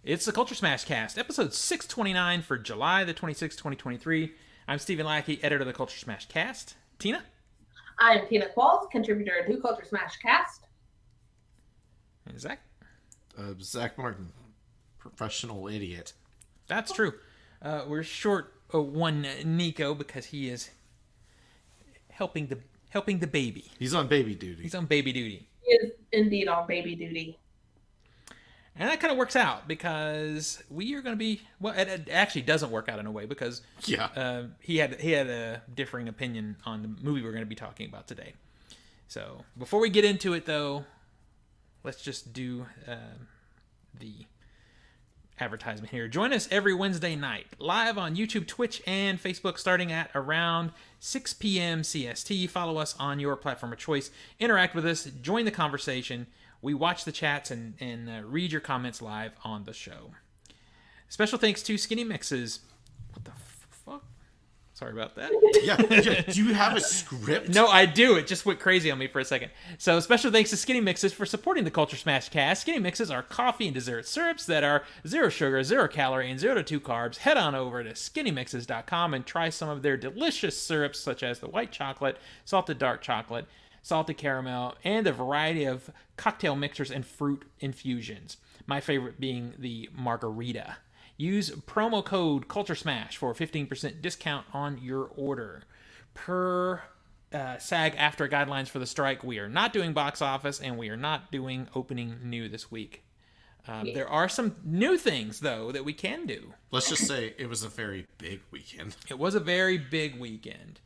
It's the Culture Smash Cast, episode 629 for July the 26th, 2023. I'm Stephen Lackey, editor of the Culture Smash Cast. Tina? I'm Tina Qualls, contributor to Culture Smash Cast. And Zach? Zach Martin, professional idiot. That's true. We're short one Nico because he is helping the baby. He's on baby duty. He's on baby duty. He is indeed on baby duty. And that kind of works out because we are going to be... Well, it actually doesn't work out in a way because he had a differing opinion on the movie we're going to be talking about today. So before we get into it, though, let's just do the advertisement here. Join us every Wednesday night, live on YouTube, Twitch, and Facebook, starting at around 6 p.m. CST. Follow us on your platform of choice. Interact with us. Join the conversation. We watch the chats and read your comments live on the show. Special thanks to Skinny Mixes. What the fuck? Sorry about that. Yeah. Do you have a script? No, I do. It just went crazy on me for a second. So special thanks to Skinny Mixes for supporting the Culture Smash Cast. Skinny Mixes are coffee and dessert syrups that are 0 sugar, 0 calorie, and 0 to 2 carbs. Head on over to skinnymixes.com and try some of their delicious syrups such as the white chocolate, salted dark chocolate, salted caramel, and a variety of cocktail mixers and fruit infusions. My favorite being the margarita. Use promo code CultureSmash for a 15% discount on your order. Per SAG-AFTRA guidelines for the strike, we are not doing box office, and we are not doing opening new this week. There are some new things, though, that we can do. Let's just say it was a very big weekend. It was a very big weekend.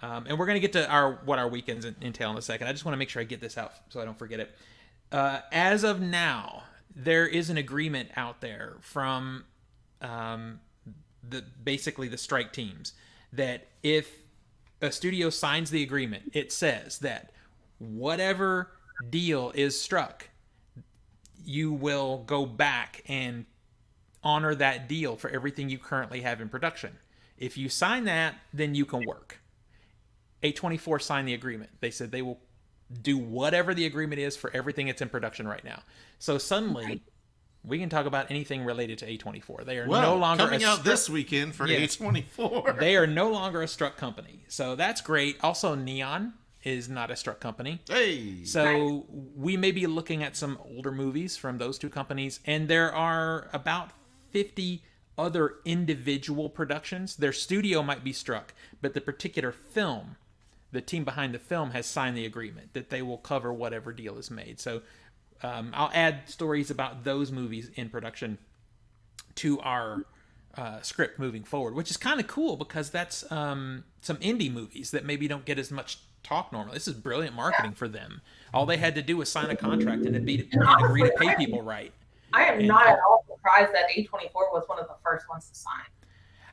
And we're going to get to what our weekends entail in a second. I just want to make sure I get this out so I don't forget it. As of now, there is an agreement out there from basically the strike teams that if a studio signs the agreement, it says that whatever deal is struck, you will go back and honor that deal for everything you currently have in production. If you sign that, then you can work. A24 signed the agreement. They said they will do whatever the agreement is for everything that's in production right now. So suddenly, we can talk about anything related to A24. They are no longer coming out this weekend for A24. They are no longer a struck company. So that's great. Also, Neon is not a struck company. Hey! So we may be looking at some older movies from those two companies. And there are about 50 other individual productions. Their studio might be struck, but the particular film, the team behind the film has signed the agreement that they will cover whatever deal is made. So I'll add stories about those movies in production to our script moving forward, which is kind of cool because that's some indie movies that maybe don't get as much talk normally. This is brilliant marketing for them. All they had to do was sign a contract and agree to pay people right. I am not at all surprised that A24 was one of the first ones to sign.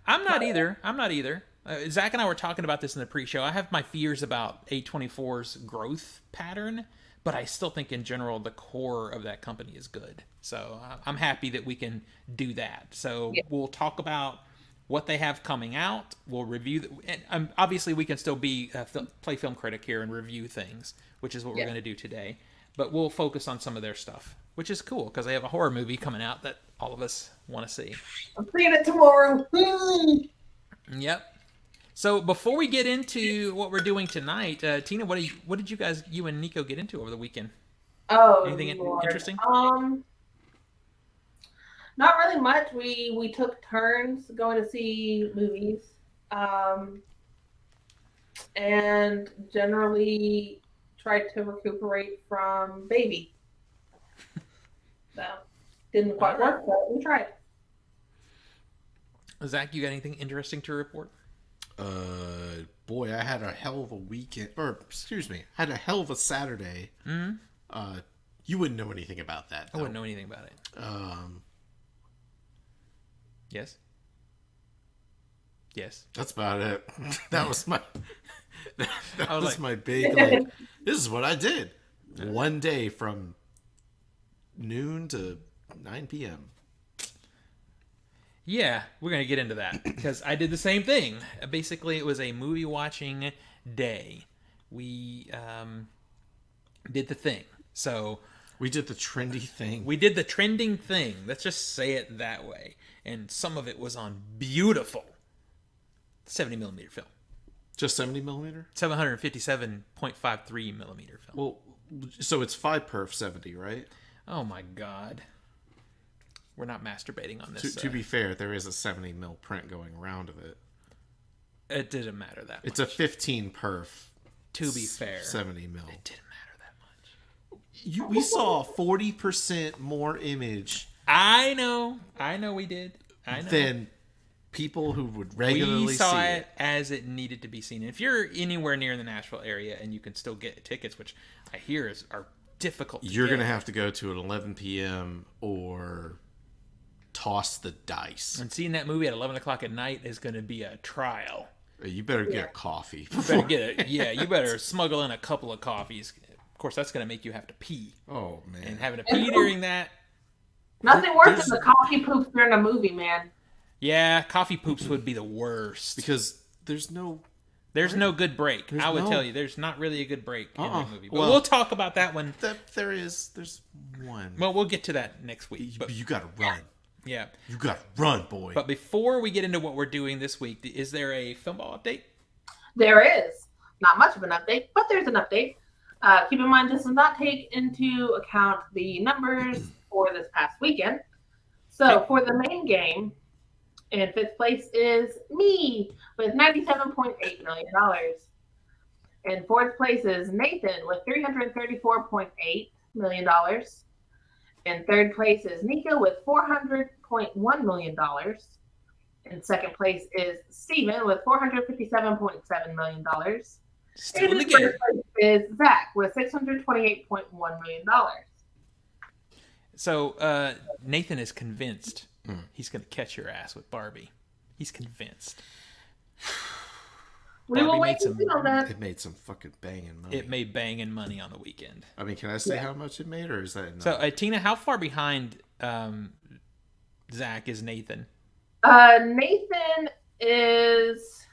I'm not either. Zach and I were talking about this in the pre-show. I have my fears about A24's growth pattern, but I still think in general the core of that company is good. So I'm happy that we can do that. So We'll talk about what they have coming out. We'll review, and obviously we can still be play film critic here and review things, which is what we're going to do today. But we'll focus on some of their stuff, which is cool because they have a horror movie coming out that all of us want to see. I'm seeing it tomorrow. Yep. So before we get into what we're doing tonight, Tina, what did you and Nico get into over the weekend? Oh, anything Lord. Interesting? Not really much. We took turns going to see movies, and generally tried to recuperate from baby. So didn't quite work, but we tried. Zach, you got anything interesting to report? Boy, I had a hell of a weekend, had a hell of a Saturday. Mm-hmm. You wouldn't know anything about that, though. I wouldn't know anything about it. Yes? Yes. That's about it. That was my... that was my big, this is what I did. One day from noon to 9 p.m. Yeah, we're going to get into that because I did the same thing. Basically, it was a movie watching day. We did the thing. So We did the trendy thing. We did the trending thing. Let's just say it that way. And some of it was on beautiful 70mm film. Just 70mm? 757.53 millimeter film. Well, so it's 5 perf 70, right? Oh my God. We're not masturbating on this. To be fair, there is a 70mm print going around of it. It didn't matter that much. It's a 15 perf. To be fair. 70mm. It didn't matter that much. We saw 40% more image. I know we did. I know. Than people who would regularly see it. We saw it as it needed to be seen. If you're anywhere near the Nashville area and you can still get tickets, which I hear are difficult to You're get. going to have to go to an 11 p.m. or toss the dice. And seeing that movie at 11 o'clock at night is going to be a trial. You better get coffee. You better get it. Yeah, you better smuggle in a couple of coffees. Of course, that's going to make you have to pee. Oh, man. And having to pee during that. Nothing worse than the coffee poops during a movie, man. Yeah, coffee poops would be the worst. Because there's no good break. I would tell you, there's not really a good break in the movie. But well, we'll talk about that one. There's one. Well, we'll get to that next week. But you got to run. Yeah. You got to run, boy. But before we get into what we're doing this week, is there a film ball update? There is. Not much of an update, but there's an update. Keep in mind, this does not take into account the numbers for this past weekend. So for the main game, in fifth place is me with $97.8 million. In fourth place is Nathan with $334.8 million. In third place is Nika with $400.1 million. In second place is Steven with $457.7 million. Still in the first game. place is Zach with $628.1 million. So Nathan is convinced he's going to catch your ass with Barbie. He's convinced. We will wait to see on that. It made some fucking banging money. It made banging money on the weekend. I mean, can I say how much it made, or is that not? So, Tina, how far behind Zach is Nathan? Nathan is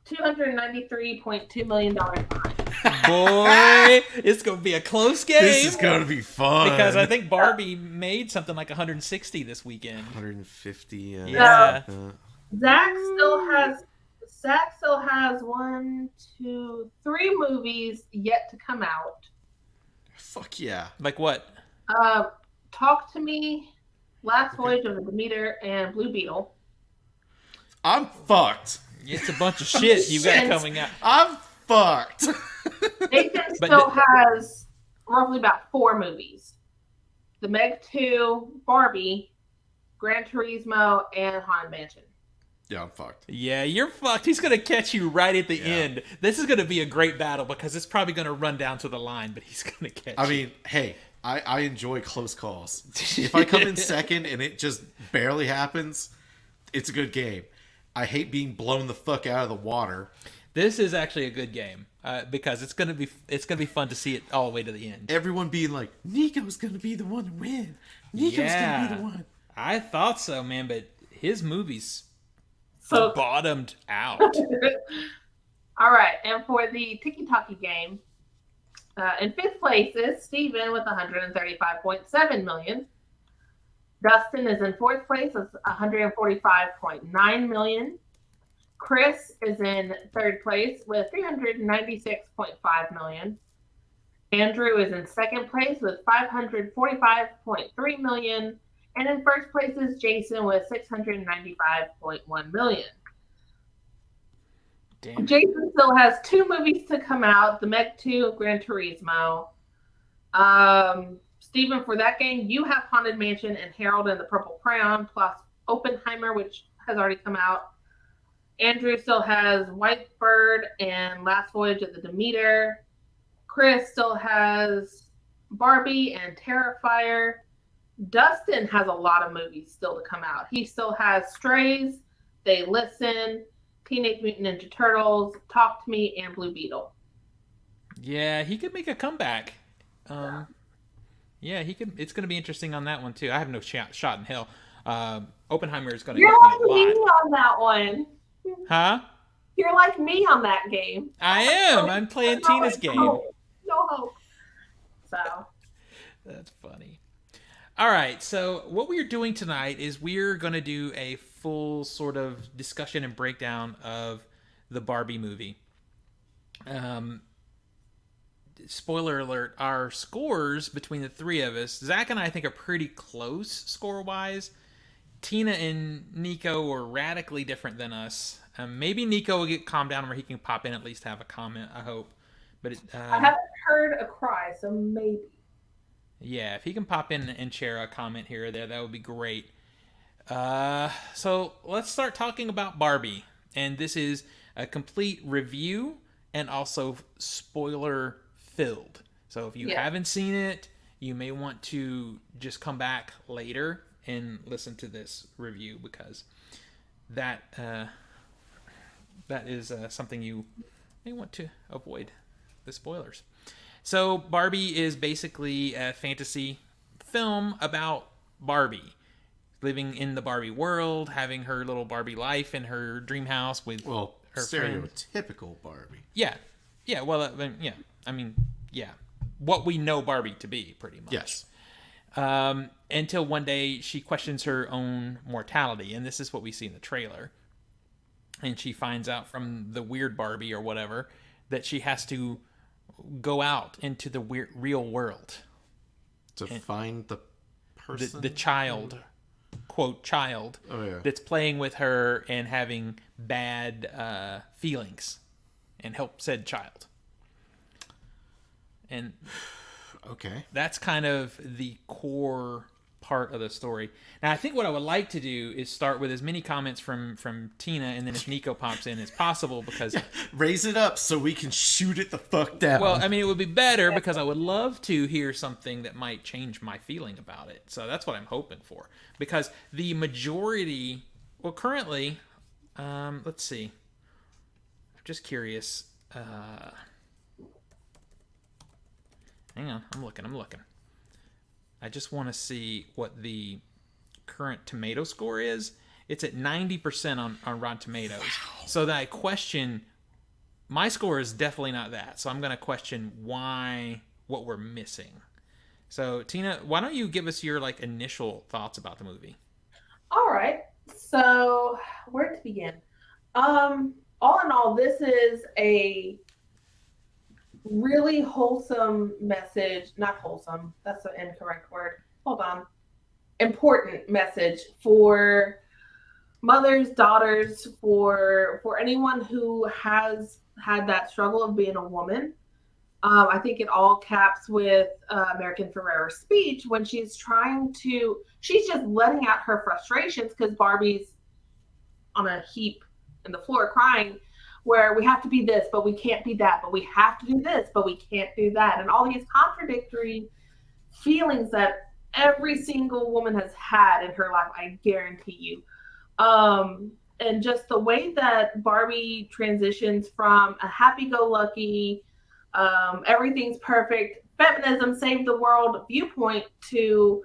$293.2 million behind. Boy, it's going to be a close game. This is going to be fun. Because I think Barbie made something like 160 this weekend. 150. Yeah. Zach still has 1, 2, 3 movies yet to come out. Fuck yeah. Like what? Talk to Me, Last Voyage of the Demeter, and Blue Beetle. I'm fucked. It's a bunch of shit you got coming out. I'm fucked. Nathan still has roughly about 4 movies. The Meg 2, Barbie, Gran Turismo, and Haunted Mansion. Yeah, I'm fucked. Yeah, you're fucked. He's going to catch you right at the end. This is going to be a great battle because it's probably going to run down to the line, but he's going to catch you. I mean, hey, I enjoy close calls. If I come in second and it just barely happens, it's a good game. I hate being blown the fuck out of the water. This is actually a good game because it's gonna be fun to see it all the way to the end. Everyone being like, Nico's gonna be the one to win. Nico's gonna be the one. I thought so, man, but his movies So bottomed out. All right, and for the tiki-taki game, in 5th place is Steven with $135.7 million. Dustin is in 4th place with $145.9 million. Chris is in 3rd place with $396.5 million. Andrew is in 2nd place with $545.3 million. And in 1st place is Jason with $695.1 million. Damn. Jason still has 2 movies to come out, The Meg 2, Gran Turismo. Steven, for that game, you have Haunted Mansion and Harold and the Purple Crayon, plus Oppenheimer, which has already come out. Andrew still has White Bird and Last Voyage of the Demeter. Chris still has Barbie and Terrifier. Dustin has a lot of movies still to come out. He still has Strays, They Listen, Teenage Mutant Ninja Turtles, Talk to Me, and Blue Beetle. Yeah, he could make a comeback. Yeah, he could. It's going to be interesting on that one too. I have no shot in hell. Oppenheimer is going to You're help like me a me lot. on that one. Huh? You're like me on that game. I am. I'm playing Tina's game. No hope. So That's funny. All right, so what we're doing tonight is we're going to do a full sort of discussion and breakdown of the Barbie movie. Um, Spoiler alert, our scores between the three of us, Zach and I think are pretty close score-wise. Tina and Nico are radically different than us. Maybe Nico will get calmed down where he can pop in, at least have a comment, I hope. But I haven't heard a cry, so maybe. Yeah, if he can pop in and share a comment here or there, that would be great. So let's start talking about Barbie. And this is a complete review and also spoiler filled. So if you haven't seen it, you may want to just come back later and listen to this review, because that is something you may want to avoid, the spoilers. So Barbie is basically a fantasy film about Barbie living in the Barbie world, having her little Barbie life in her dream house with her stereotypical friends. Barbie. Yeah. Well, what we know Barbie to be, pretty much. Yes. Until one day she questions her own mortality, and this is what we see in the trailer. And she finds out from the weird Barbie or whatever that she has to go out into the real world to find the person, the child, quote child, that's playing with her and having bad feelings, and help said child. And that's kind of the core part of the story. Now, I think what I would like to do is start with as many comments from Tina, and then if Nico pops in as possible, because raise it up so we can shoot it the fuck down. Well, I mean, it would be better because I would love to hear something that might change my feeling about it. So that's what I'm hoping for, because the majority, well, currently, let's see. I'm just curious. Hang on, I'm looking. I just want to see what the current tomato score is. It's at 90% on Rotten Tomatoes. Wow. So that I question, my score is definitely not that. So I'm going to question what we're missing. So Tina, why don't you give us your initial thoughts about the movie? All right. So where to begin? All in all, this is a really wholesome message. Not wholesome, that's an incorrect word. Hold on. Important message for mothers, daughters, for anyone who has had that struggle of being a woman. I think it all caps with American Ferrera's speech when she's just letting out her frustrations because Barbie's on a heap in the floor crying, where we have to be this, but we can't be that, but we have to do this, but we can't do that. And all these contradictory feelings that every single woman has had in her life, I guarantee you. And just the way that Barbie transitions from a happy-go-lucky, everything's perfect, feminism save the world viewpoint to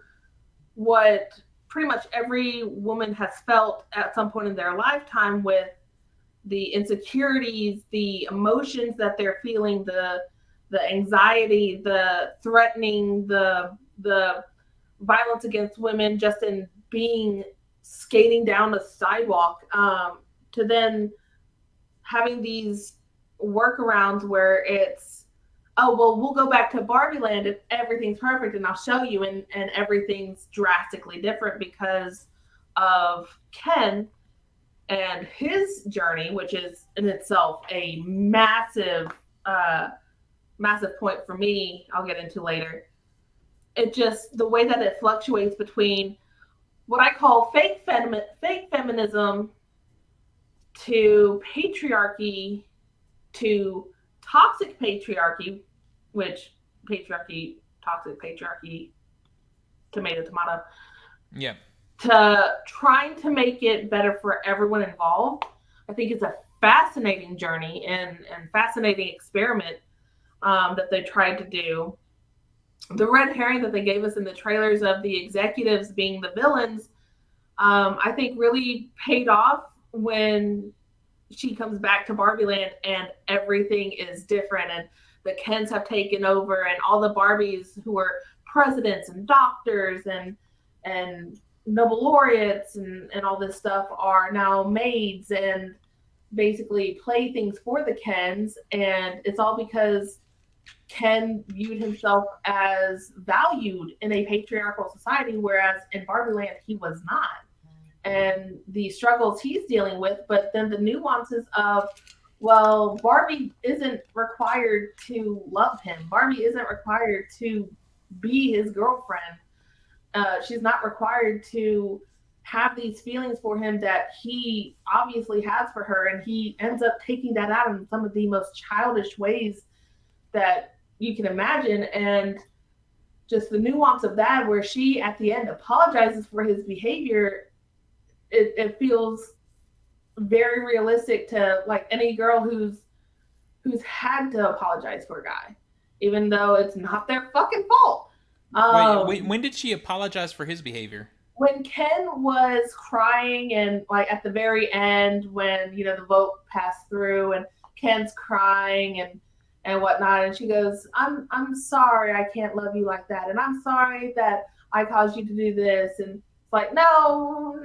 what pretty much every woman has felt at some point in their lifetime, with the insecurities, the emotions that they're feeling, the anxiety, the threatening, the violence against women just in skating down the sidewalk, to then having these workarounds where it's, oh, well, we'll go back to Barbie land and everything's perfect and I'll show you, and everything's drastically different because of Ken and his journey, which is in itself a massive point for me, I'll get into later. It just, the way that it fluctuates between what I call fake feminism to patriarchy to toxic patriarchy, which toxic patriarchy, tomato. Yeah. To trying to make it better for everyone involved. I think it's a fascinating journey and fascinating experiment that they tried to do. The red herring that they gave us in the trailers of the executives being the villains, I think really paid off when she comes back to Barbie Land and everything is different. And the Kens have taken over, and all the Barbies who are presidents and doctors and Nobel laureates and all this stuff are now maids and basically playthings for the Kens. And it's all because Ken viewed himself as valued in a patriarchal society, whereas in Barbie Land, he was not. And the struggles he's dealing with, but then the nuances of, well, Barbie isn't required to love him. Barbie isn't required to be his girlfriend. She's not required to have these feelings for him that he obviously has for her. And he ends up taking that out in some of the most childish ways that you can imagine. And just the nuance of that, where she at the end apologizes for his behavior, it feels very realistic to like any girl who's had to apologize for a guy, even though it's not their fucking fault. Wait, when did she apologize for his behavior? When Ken was crying and like at the very end when, the vote passed through and Ken's crying and whatnot, and she goes, I'm sorry I can't love you like that, and I'm sorry that I caused you to do this, and it's like, no.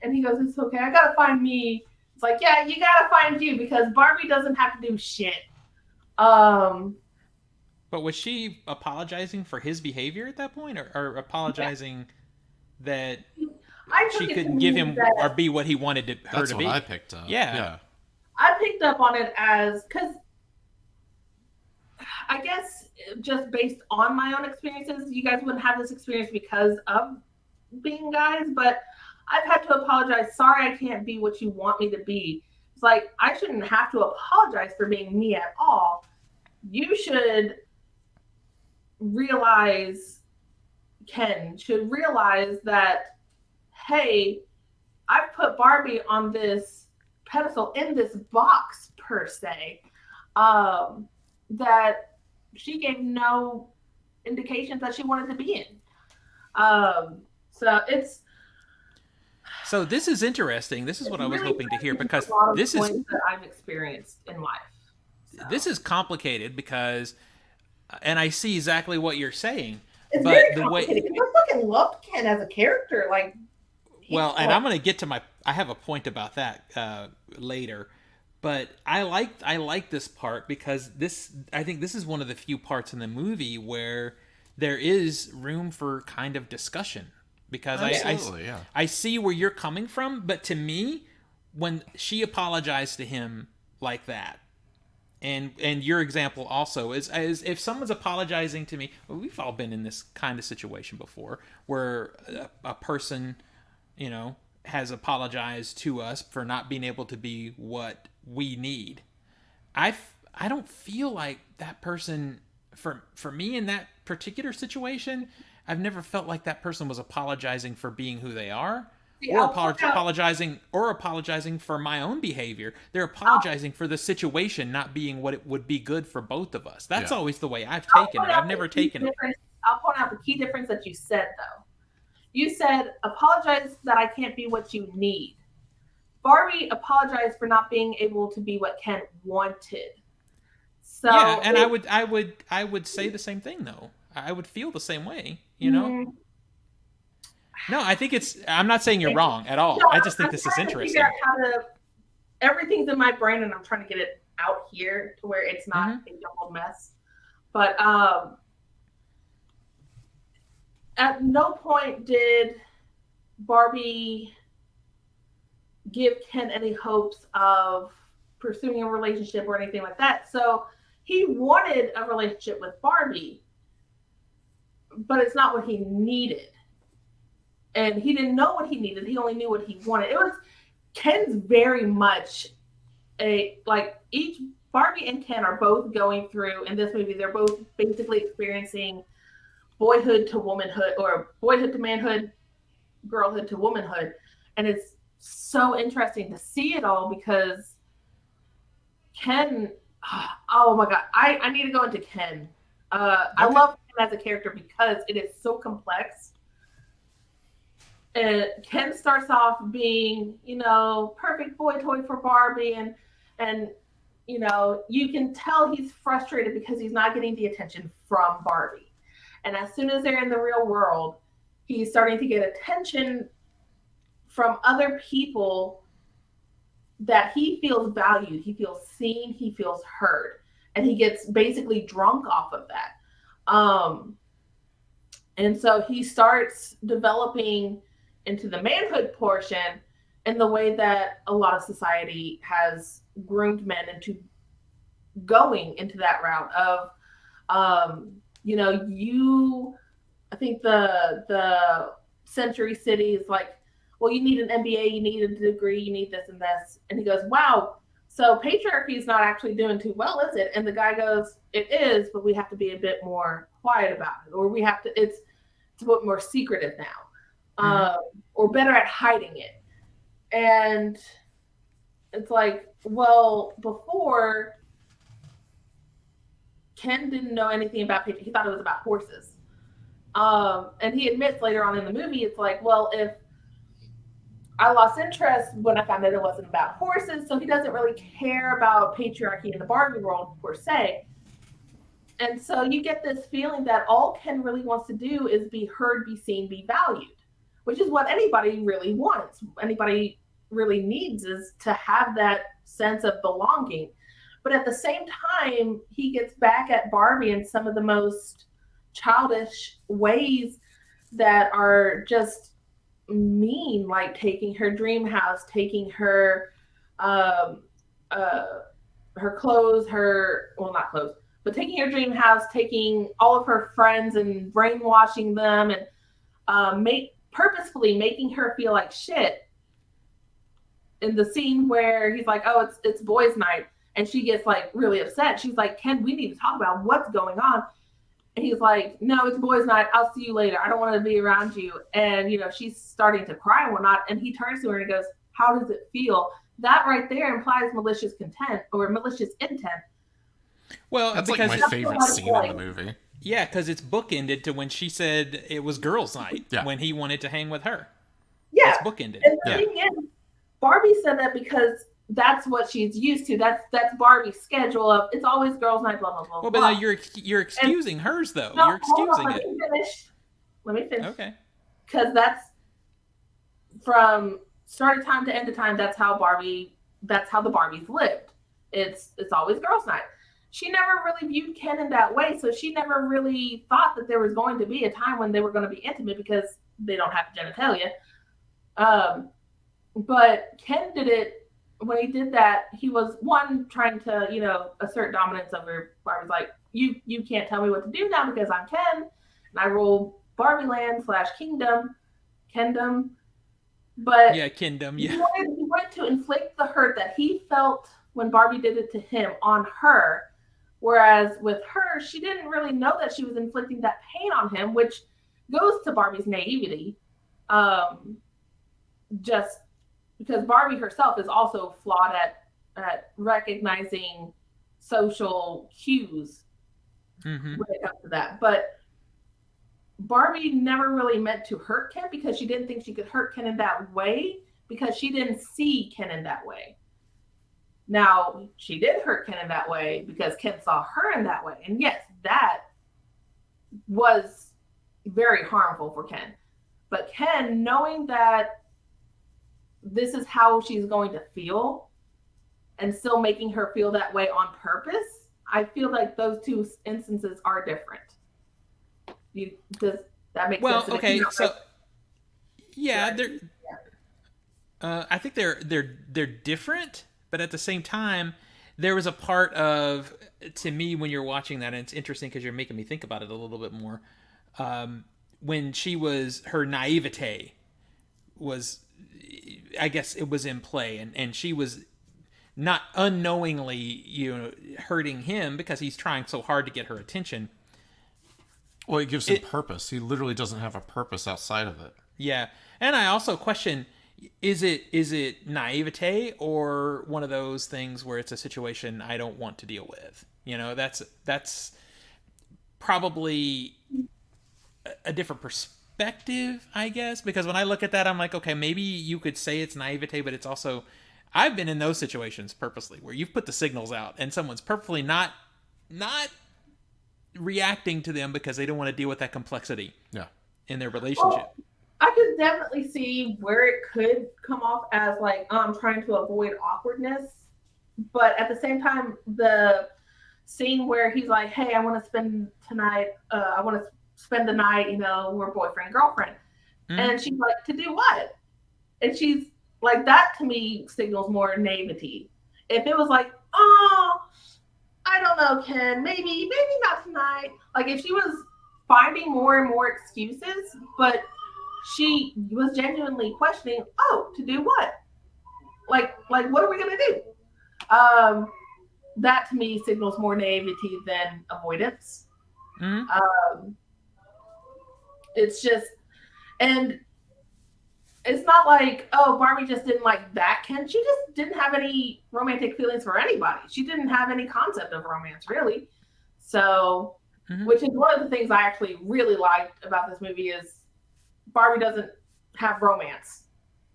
And he goes, it's okay, I gotta find me. It's like, yeah, you gotta find you, because Barbie doesn't have to do shit. But was she apologizing for his behavior at that point, or apologizing that she couldn't give him or be what he wanted her to be? That's what I picked up. Yeah. I picked up on it as, because I guess just based on my own experiences, you guys wouldn't have this experience because of being guys, but I've had to apologize. Sorry, I can't be what you want me to be. It's like, I shouldn't have to apologize for being me at all. You should realize, Ken should realize that, hey, I've put Barbie on this pedestal, in this box per se, that she gave no indications that she wanted to be in. So this is interesting. This is what I was hoping to hear, because this is that I've experienced in life. So. This is complicated because, and I see exactly what you're saying. It's very complicated. Because I fucking loved Ken as a character. And I'm gonna get to I have a point about that later, but I like this part because I think this is one of the few parts in the movie where there is room for kind of discussion. Because I see where you're coming from, but to me, when she apologized to him like that, and your example also is if someone's apologizing to me, we've all been in this kind of situation before, where a person, has apologized to us for not being able to be what we need. I don't feel like that person, for me in that particular situation, I've never felt like that person was apologizing for being who they are, or apologizing for my own behavior. They're apologizing for the situation not being what it would be good for both of us. That's always the way I've taken it. I've never taken it. I'll point out the key difference that you said, though. You said, apologize that I can't be what you need. Barbie apologized for not being able to be what Ken wanted. So yeah, and I would say the same thing, though. I would feel the same way, No, I think I'm not saying you're wrong at all. I just think this is interesting. Everything's in my brain and I'm trying to get it out here to where it's not a jumbled mess. But at no point did Barbie give Ken any hopes of pursuing a relationship or anything like that. So he wanted a relationship with Barbie, but it's not what he needed. And he didn't know what he needed. He only knew what he wanted. Ken's very much each Barbie and Ken are both going through in this movie. They're both basically experiencing boyhood to womanhood, or boyhood to manhood, girlhood to womanhood. And it's so interesting to see it all because Ken, oh my God, I need to go into Ken. I love him as a character because it is so complex. Ken starts off being, perfect boy toy for Barbie, and you know, you can tell he's frustrated because he's not getting the attention from Barbie. And as soon as they're in the real world, he's starting to get attention from other people that he feels valued, he feels seen, he feels heard, and he gets basically drunk off of that. And so he starts developing into the manhood portion in the way that a lot of society has groomed men into going into that route of, you know, I think the Century City is like, well, you need an MBA, you need a degree, you need this and this. And he goes, wow, so patriarchy is not actually doing too well, is it? And the guy goes, it is, but we have to be a bit more quiet about it, or we have to, it's a bit more secretive now, or better at hiding it. And it's like, well, before, Ken didn't know anything about patriarchy. He thought it was about horses. And he admits later on in the movie, it's like, well, if I lost interest when I found out it wasn't about horses, so he doesn't really care about patriarchy in the Barbie world per se. And so you get this feeling that all Ken really wants to do is be heard, be seen, be valued, which is what anybody really wants. Anybody really needs is to have that sense of belonging. But at the same time, he gets back at Barbie in some of the most childish ways that are just mean, like taking her dream house, taking her her clothes, not clothes, but taking her dream house, taking all of her friends and brainwashing them, and purposefully making her feel like shit. In the scene where he's like, oh, it's boys' night, and she gets like really upset. She's like, Ken, we need to talk about what's going on. And he's like, no, it's boys' night. I'll see you later. I don't want to be around you. And, you know, she's starting to cry and whatnot. And he turns to her and he goes, how does it feel? That right there implies malicious intent. Well, that's because like my favorite scene in the movie. Yeah, because it's bookended to when she said it was girls' night, when he wanted to hang with her. Yeah. It's bookended. And the thing is, Barbie said that because that's what she's used to. That's Barbie's schedule of it's always girls' night, blah, blah, blah. Well, but now you're excusing hers, though. No, you're excusing it. Let me finish. Okay. Because that's from start of time to end of time. That's how the Barbies lived. It's always girls' night. She never really viewed Ken in that way, so she never really thought that there was going to be a time when they were going to be intimate because they don't have genitalia. But Ken did it. When he did that, he was trying to, you know, assert dominance over Barbie's like, you can't tell me what to do now because I'm Ken and I rule Barbie land / Kendom. But yeah, Kendom, yeah. He wanted to inflict the hurt that he felt when Barbie did it to him on her. Whereas with her, she didn't really know that she was inflicting that pain on him, which goes to Barbie's naivety. Just because Barbie herself is also flawed at recognizing social cues when it comes to that. But Barbie never really meant to hurt Ken because she didn't think she could hurt Ken in that way because she didn't see Ken in that way. Now, she did hurt Ken in that way because Ken saw her in that way. And yes, that was very harmful for Ken. But Ken, knowing that this is how she's going to feel and still making her feel that way on purpose, I feel like those two instances are different. Does that make sense? Well, okay, so yeah, I think they're different, but at the same time, there was a part of, to me, when you're watching that, and it's interesting because you're making me think about it a little bit more, when her naivete was, I guess it was in play, and she was not unknowingly, you know, hurting him because he's trying so hard to get her attention. Well, it gives him purpose. He literally doesn't have a purpose outside of it. Yeah. And I also question, is it naivete or one of those things where it's a situation I don't want to deal with? You know, that's probably a different perspective, I guess, because when I look at that, I'm like, okay, maybe you could say it's naivete, but it's also I've been in those situations purposely where you've put the signals out and someone's purposely not reacting to them because they don't want to deal with that complexity in their relationship. Well, I could definitely see where it could come off as like trying to avoid awkwardness, but at the same time, the scene where he's like, "Hey, I want to spend tonight. I want to spend the night. We're boyfriend girlfriend," and she's like, "To do what?" And she's like, that to me signals more naivety. If it was like, "Oh, I don't know, Ken, maybe not tonight." Like if she was finding more and more excuses, but she was genuinely questioning, "Oh, to do what? Like what are we gonna do?" That to me signals more naivety than avoidance. It's just, and it's not like, oh, Barbie just didn't like that Ken. She just didn't have any romantic feelings for anybody. She didn't have any concept of romance, really. So, which is one of the things I actually really liked about this movie is Barbie doesn't have romance.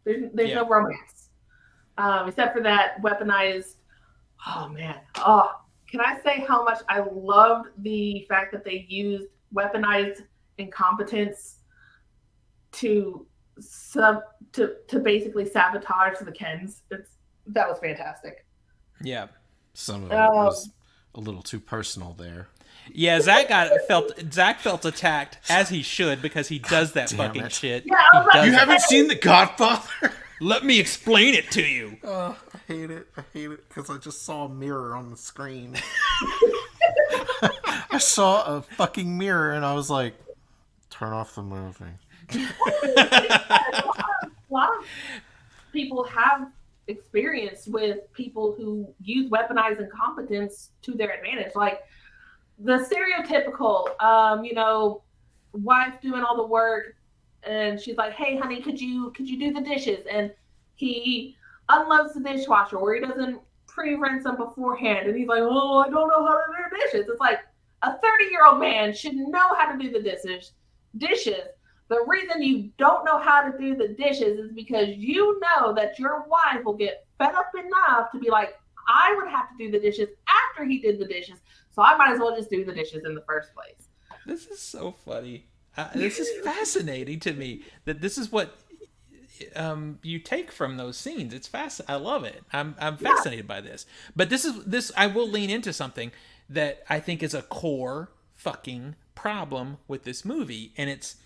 There's no romance. Except for that weaponized, can I say how much I loved the fact that they used weaponized incompetence to basically sabotage the Kens. That was fantastic. Yeah. Some of it was a little too personal there. Yeah, Zach felt attacked, as he should, because he does that fucking shit. Yeah, you haven't seen The Godfather? Let me explain it to you. I hate it because I just saw a mirror on the screen. I saw a fucking mirror and I was like, turn off the movie. A lot of people have experience with people who use weaponized incompetence to their advantage. Like the stereotypical, wife doing all the work, and she's like, "Hey, honey, could you do the dishes?" And he unloads the dishwasher, or he doesn't pre-rinse them beforehand, and he's like, "Oh, I don't know how to do dishes." It's like a 30-year-old man should know how to do the dishes. The reason you don't know how to do the dishes is because you know that your wife will get fed up enough to be like, "I would have to do the dishes after he did the dishes, so I might as well just do the dishes in the first place." This is so funny. This is fascinating to me that this is what you take from those scenes. It's fast. I love it. I'm fascinated by this. But this I will lean into something that I think is a core fucking problem with this movie, and it's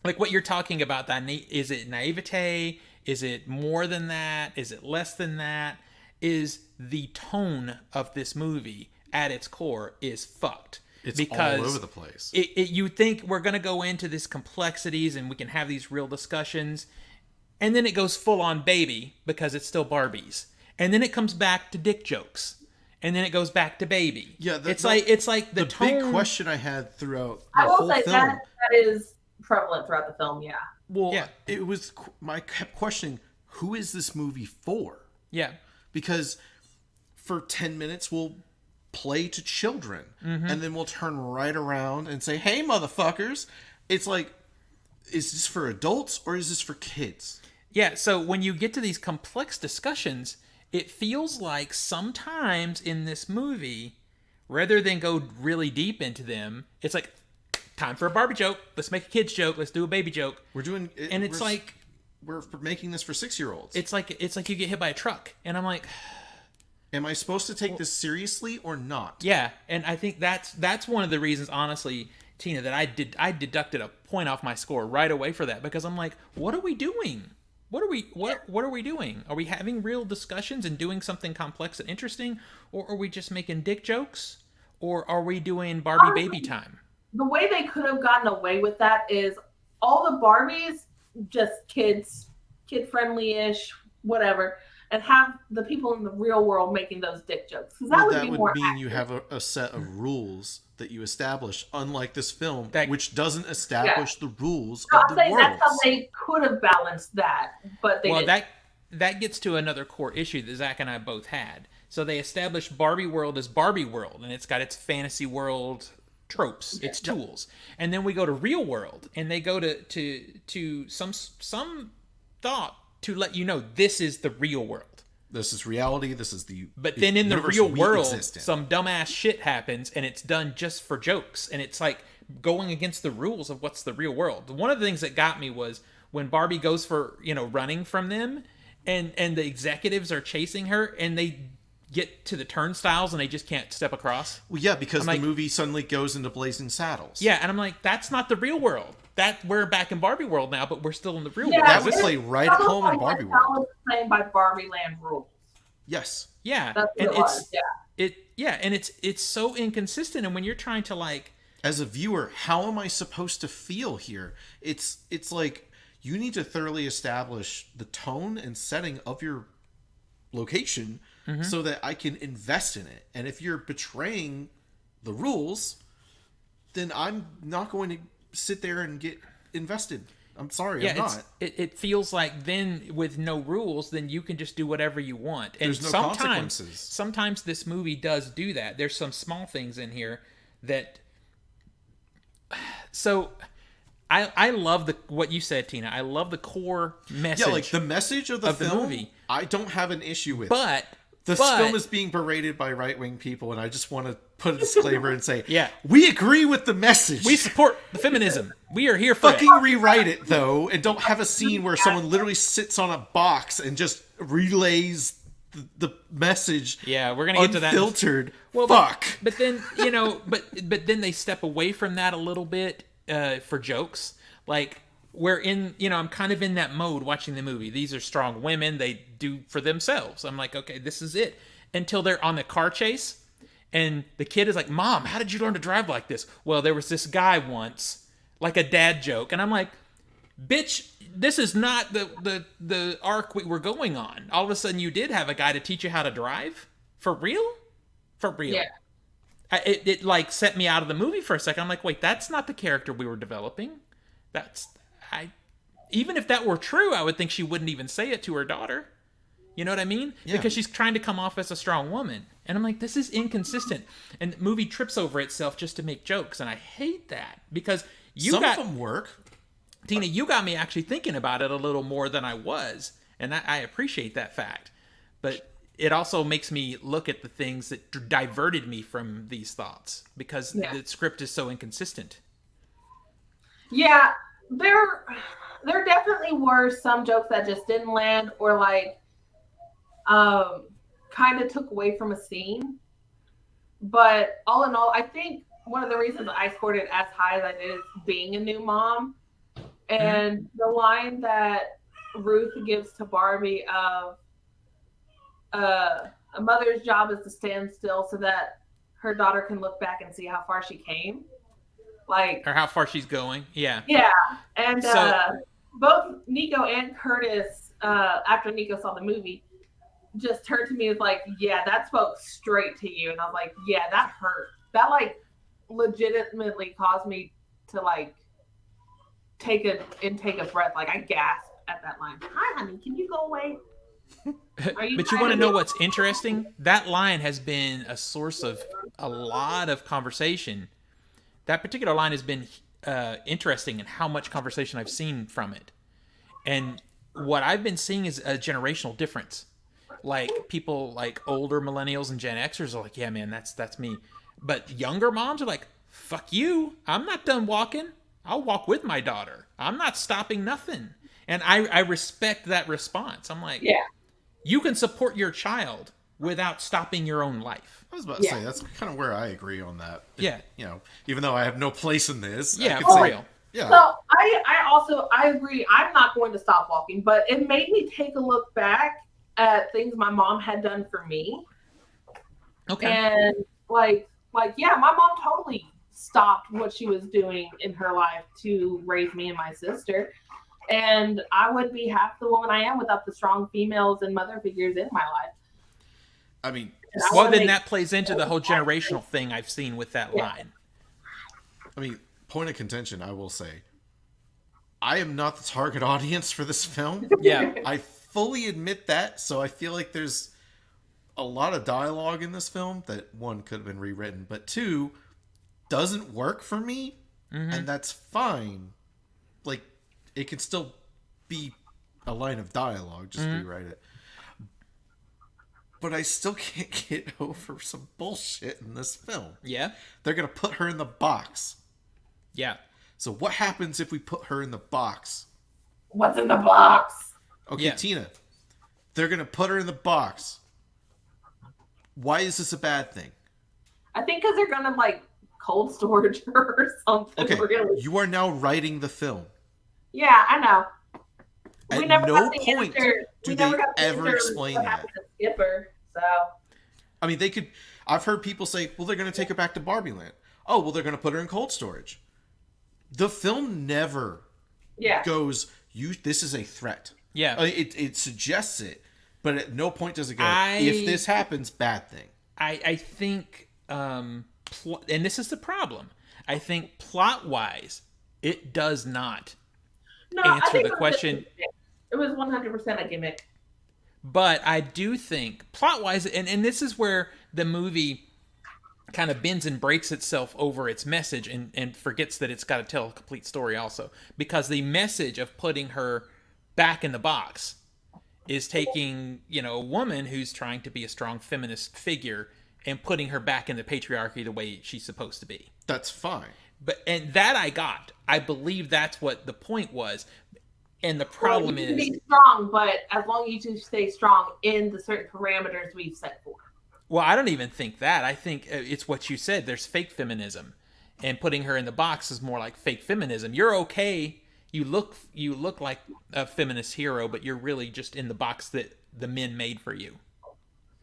like what you're talking about. That is it naivete? Is it more than that? Is it less than that? Is the tone of this movie at its core is fucked. It's because all over the place. You think we're going to go into these complexities and we can have these real discussions, and then it goes full on baby because it's still Barbies, and then it comes back to dick jokes, and then it goes back to baby. Yeah, it's like the tone. Big question I had throughout the I will whole say film. that is prevalent throughout the film. Yeah. Well, yeah. It was. I kept questioning, who is this movie for? Yeah, because for 10 minutes we'll play to children, and then we'll turn right around and say, "Hey, motherfuckers!" It's like, is this for adults or is this for kids? Yeah. So when you get to these complex discussions, it feels like sometimes in this movie, rather than go really deep into them, it's like, time for a Barbie joke. Let's make a kid's joke. Let's do a baby joke. We're making this for 6-year-olds. It's like you get hit by a truck, and I'm like, am I supposed to take this seriously or not? Yeah, and I think that's one of the reasons, honestly, Tina, that I deducted a point off my score right away for that, because I'm like, what are we doing? What are we doing? Are we having real discussions and doing something complex and interesting, or are we just making dick jokes, or are we doing Barbie baby time? The way they could have gotten away with that is all the Barbies just kid friendly-ish, whatever, and have the people in the real world making those dick jokes. That would mean accurate. You have a set of rules that you establish, unlike this film, which doesn't establish the rules of the world. That's how they could have balanced that, but they didn't. That gets to another core issue that Zach and I both had. So they established Barbie world as Barbie world, and it's got its fantasy world tropes, its tools, and then we go to real world, and they go to some thought to let you know this is the real world. This is reality. This is the But then in the real we world, exist in. some dumbass shit happens, and it's done just for jokes, and it's like going against the rules of what's the real world. One of the things that got me was when Barbie goes for, running from them, and the executives are chasing her, and they get to the turnstiles and they just can't step across. Well, yeah, because I'm the movie suddenly goes into Blazing Saddles. Yeah, and I'm like, that's not the real world. That we're back in Barbie world now, but we're still in the real world. That would play right at home in Barbie world. That was playing by Barbie Land rules. Yes. Yeah, That's what and it was. and it's so inconsistent. And when you're trying to like, as a viewer, how am I supposed to feel here? It's like you need to thoroughly establish the tone and setting of your location so that I can invest in it. And if you're betraying the rules, then I'm not going to sit there and get invested. I'm sorry, I'm not. It feels like then with no rules, then you can just do whatever you want. And There's no consequences. Sometimes this movie does do that. There's some small things in here that. So, I love what you said, Tina. I love the core message. Yeah, like the message of the film, movie. I don't have an issue with. But this film is being berated by right-wing people, and I just want to put a disclaimer and say, yeah, we agree with the message. We support the feminism. We are here for fucking rewrite it, though, and don't have a scene where someone literally sits on a box and just relays the message. Yeah, we're gonna get to that. Unfiltered. Well, fuck. But then but then they step away from that a little bit for jokes. Like we're in, I'm kind of in that mode watching the movie. These are strong women. They do for themselves. I'm like, okay, this is it. Until they're on the car chase, and the kid is like, "Mom, how did you learn to drive like this?" Well, there was this guy once, like a dad joke, and I'm like, "Bitch, this is not the arc we were going on. All of a sudden, you did have a guy to teach you how to drive for real, for real." Yeah. It like set me out of the movie for a second. I'm like, wait, that's not the character we were developing. Even if that were true, I would think she wouldn't even say it to her daughter. You know what I mean? Yeah. Because she's trying to come off as a strong woman. And I'm like, this is inconsistent. And the movie trips over itself just to make jokes. And I hate that. Because some of them work. Tina, you got me actually thinking about it a little more than I was. And I appreciate that fact. But it also makes me look at the things that diverted me from these thoughts. Because the script is so inconsistent. Yeah, there definitely were some jokes that just didn't land, or like kind of took away from a scene. But all in all, I think one of the reasons I scored it as high as I did is being a new mom. And the line that Ruth gives to Barbie of a mother's job is to stand still so that her daughter can look back and see how far she came. Like, or how far she's going. Yeah. Yeah. And both Nico and Curtis, after Nico saw the movie, just turned to me and was like, yeah, that spoke straight to you. And I was like, yeah, that hurt. That like legitimately caused me to like take a breath. Like I gasped at that line. Hi, honey, can you go away? But you want to know what's interesting? That line has been a source of a lot of conversation. That particular line has been interesting in how much conversation I've seen from it. And what I've been seeing is a generational difference. Like people like older millennials and Gen Xers are like, yeah, man, that's me. But younger moms are like, fuck you. I'm not done walking. I'll walk with my daughter. I'm not stopping nothing. And I respect that response. I'm like, yeah, you can support your child without stopping your own life. I was about to say, that's kind of where I agree on that. Yeah. Even though I have no place in this. Yeah, for real. Yeah. So I agree. I'm not going to stop walking, but it made me take a look back at things my mom had done for me. Okay. And like, yeah, my mom totally stopped what she was doing in her life to raise me and my sister. And I would be half the woman I am without the strong females and mother figures in my life. I mean, well, then that plays into the whole generational thing I've seen with that line. I mean, point of contention, I will say, I am not the target audience for this film. Yeah. I fully admit that, so I feel like there's a lot of dialogue in this film that, one, could have been rewritten, but two, doesn't work for me, and that's fine. Like, it can still be a line of dialogue, just rewrite it. But I still can't get over some bullshit in this film. Yeah. They're going to put her in the box. Yeah. So what happens if we put her in the box? What's in the box? Okay, Yeah. Tina. They're going to put her in the box. Why is this a bad thing? I think because they're gonna like cold storage her or something. Okay, Really. you are now writing the film. Yeah, I know. At never no got the point answer. do We they never got the ever answer explain what that. happened to Skipper. So I mean, they could. I've heard people say, well, they're going to take her back to Barbie Land. Oh, well, they're going to put her in cold storage. The film never yeah, goes, this is a threat. Yeah. It suggests it, but at no point does it go, I- if this happens, bad thing. I think, and this is the problem. I think plot-wise, it does not no, I answer think the question. It was 100% a gimmick. But I do think plot-wise, and this is where the movie kind of bends and breaks itself over its message and forgets that it's got to tell a complete story also. Because the message of putting her back in the box is taking, a woman who's trying to be a strong feminist figure and putting her back in the patriarchy the way she's supposed to be. That's fine. And that I got. I believe that's what the point was. And the problem you can is, be strong, but as long as you stay strong in the certain parameters we've set for. well, I don't even think that. I think it's what you said. There's fake feminism, and putting her in the box is more like fake feminism. You're okay. You look like a feminist hero, but you're really just in the box that the men made for you.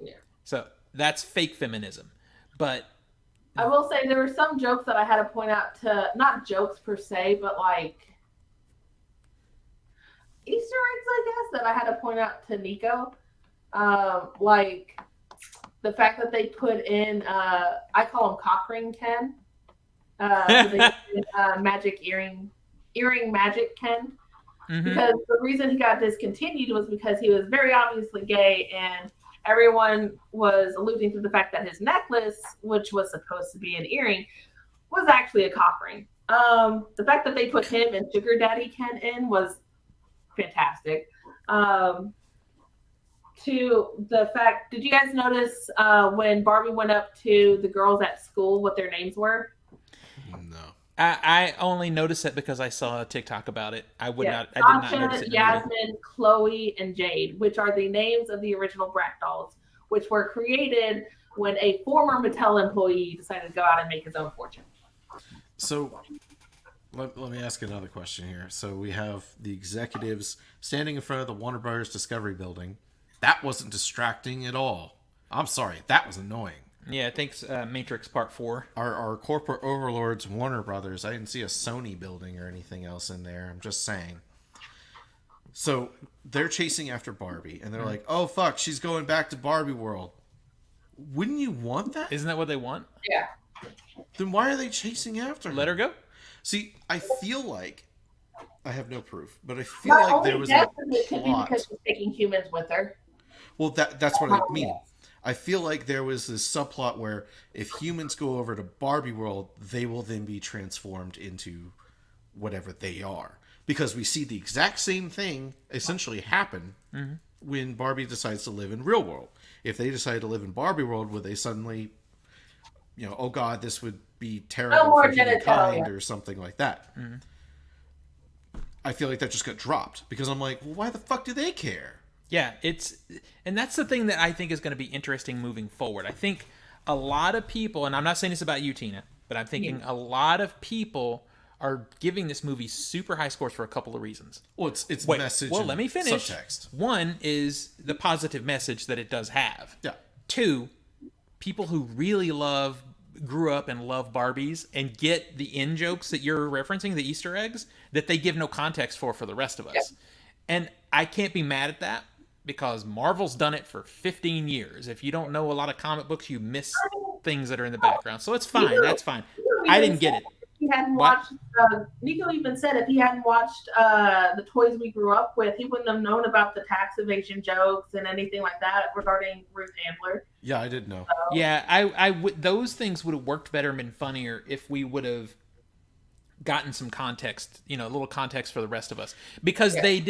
Yeah. So that's fake feminism. But I will say there were some jokes that I had to point out to, not jokes per se, but like Easter eggs, I guess, that I had to point out to Nico. Like the fact that they put in, I call him cock ring Ken. Magic earring magic Ken. mm-hmm. Because the reason he got discontinued was because he was very obviously gay, and everyone was alluding to the fact that his necklace, which was supposed to be an earring, was actually a cock ring. The fact that they put him and Sugar Daddy Ken in was fantastic. To the fact, did you guys notice when Barbie went up to the girls at school what their names were? No. I only noticed it because I saw a TikTok about it. I did not Sasha, notice it in the movie. Yasmin, Chloe, and Jade, which are the names of the original Brat dolls, which were created when a former Mattel employee decided to go out and make his own fortune. So let me ask another question here. So we have the executives standing in front of the Warner Brothers Discovery Building. That wasn't distracting at all. I'm sorry, that was annoying. Yeah, thanks, Matrix Part 4. Our corporate overlords, Warner Brothers, I didn't see a Sony building or anything else in there. I'm just saying. So they're chasing after Barbie, and they're like, oh, fuck, she's going back to Barbie World. Wouldn't you want that? Isn't that what they want? Yeah. Then why are they chasing after her? Let her go? See, I feel like, I have no proof, but I feel like there was a It could be plot. because she's taking humans with her. Well, that's what I mean. I feel like there was this subplot where if humans go over to Barbie World, they will then be transformed into whatever they are. Because we see the exact same thing essentially happen when Barbie decides to live in real world. If they decide to live in Barbie World, would they suddenly, oh God, this would be terrible more for humankind genitalia. or something like that. I feel like that just got dropped because I'm like, well, why the fuck do they care? Yeah, and that's the thing that I think is going to be interesting moving forward. I think a lot of people, and I'm not saying this about you, Tina, but I'm thinking a lot of people are giving this movie super high scores for a couple of reasons. Well, it's Wait, message. well, and let me finish. Subtext. One is the positive message that it does have. Yeah. Two, people who really grew up and love Barbies and get the in jokes that you're referencing, the Easter eggs, that they give no context for the rest of us. Yep. And I can't be mad at that because Marvel's done it for 15 years. If you don't know a lot of comic books, you miss things that are in the background. So it's fine. That's fine. I didn't get it. He hadn't What? watched. Nico even said if he hadn't watched the toys we grew up with, he wouldn't have known about the tax evasion jokes and anything like that regarding Ruth Handler. Yeah, I did know. Yeah, I would. Those things would have worked better and been funnier if we would have gotten some context, a little context for the rest of us, because they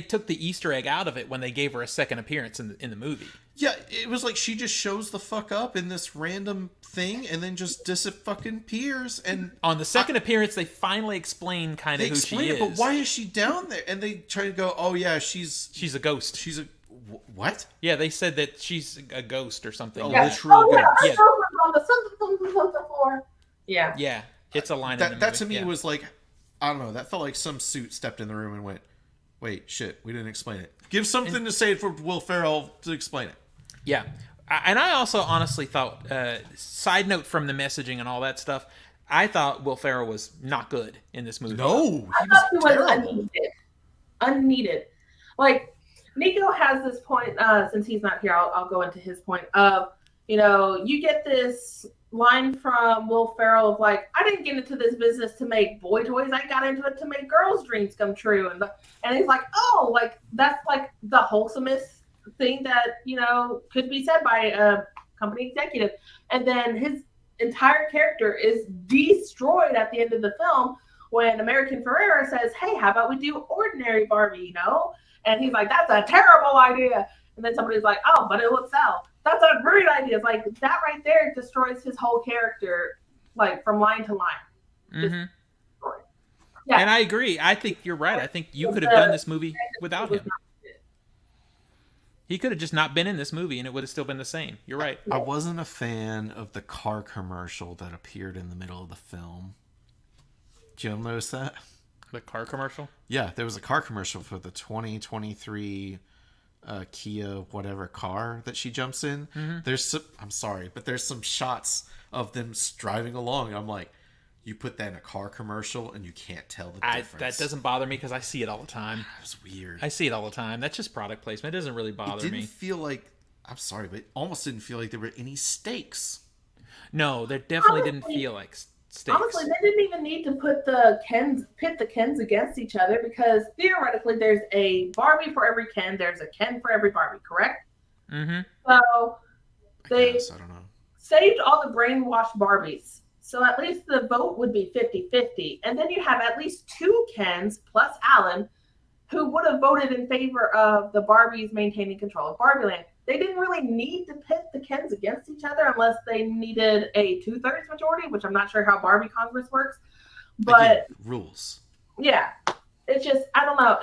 took the Easter egg out of it when they gave her a second appearance in the movie. Yeah, it was like she just shows the fuck up in this random thing and then just disappears. And on the second appearance, they finally explain kind of who she is. But why is she down there? And they try to go, oh yeah, she's a ghost. She's a what? Yeah, they said that she's a ghost or something. Literal ghost. Yeah. On the something floor. Yeah. Yeah, it's a line. That to me was like, I don't know. That felt like some suit stepped in the room and went, "Wait, shit, we didn't explain it. Give something to say for Will Ferrell to explain it." Yeah, and I also honestly thought, side note from the messaging and all that stuff, I thought Will Ferrell was not good in this movie. No, he was unneeded. Like, Nico has this point, since he's not here, I'll go into his point of, you get this line from Will Ferrell of like, I didn't get into this business to make boy toys, I got into it to make girls' dreams come true. And he's like, oh, like, that's like the wholesomest thing that, could be said by a company executive. And then his entire character is destroyed at the end of the film when American Ferrera says, hey, how about we do ordinary Barbie, And he's like, that's a terrible idea. And then somebody's like, oh, but it would sell. That's a great idea. It's like, that right there destroys his whole character, like, from line to line. Mm-hmm. Yeah. And I agree. I think you're right. I think you could have done this movie without him. He could have just not been in this movie and it would have still been the same. You're right. I wasn't a fan of the car commercial that appeared in the middle of the film. Did you notice that? The car commercial? Yeah, there was a car commercial for the 2023 Kia whatever car that she jumps in. Mm-hmm. I'm sorry, but there's some shots of them driving along. I'm like, you put that in a car commercial and you can't tell the difference. That doesn't bother me because I see it all the time. It was weird. I see it all the time. That's just product placement. It doesn't really bother me. It didn't feel like, I'm sorry, but it almost didn't feel like there were any stakes. No, there definitely didn't feel like stakes. Honestly, they didn't even need to pit the Kens against each other, because theoretically there's a Barbie for every Ken, there's a Ken for every Barbie, correct? Mm-hmm. So they I don't know. saved all the brainwashed Barbies. So at least the vote would be 50-50. And then you have at least two Kens plus Alan who would have voted in favor of the Barbies maintaining control of Barbie Land. They didn't really need to pit the Kens against each other unless they needed a 2/3 majority, which I'm not sure how Barbie Congress works. But again, rules. Yeah. It's just, I don't know.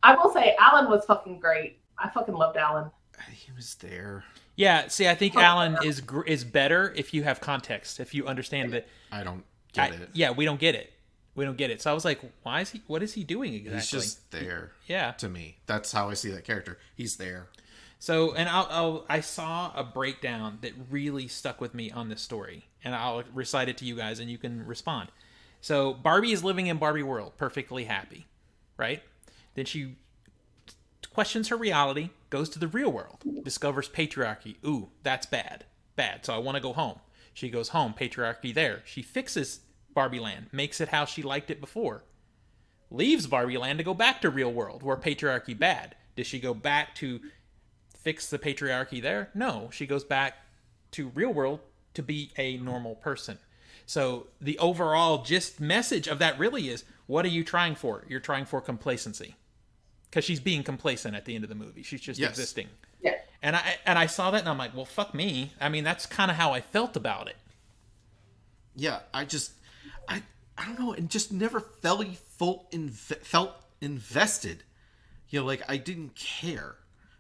I will say Alan was fucking great. I fucking loved Alan. He was there. Yeah, see, I think Alan is better if you have context, if you understand that. I don't get it. Yeah, we don't get it. We don't get it. So I was like, what is he doing exactly? He's just there. Yeah. To me. That's how I see that character. He's there. So, and I saw a breakdown that really stuck with me on this story, and I'll recite it to you guys and you can respond. So Barbie is living in Barbie world, perfectly happy, right? Then she questions her reality, goes to the real world, discovers patriarchy. Ooh, that's bad. Bad. So I want to go home. She goes home, patriarchy there. She fixes Barbie Land, makes it how she liked it before. Leaves Barbie Land to go back to real world, where patriarchy bad. Does she go back to fix the patriarchy there? No, she goes back to real world to be a normal person. So the overall just message of that really is, what are you trying for? You're trying for complacency. Because she's being complacent at the end of the movie. She's just existing. Yeah. And I saw that and I'm like, well, fuck me. I mean, that's kind of how I felt about it. Yeah, I don't know, and just never felt invested. Like I didn't care.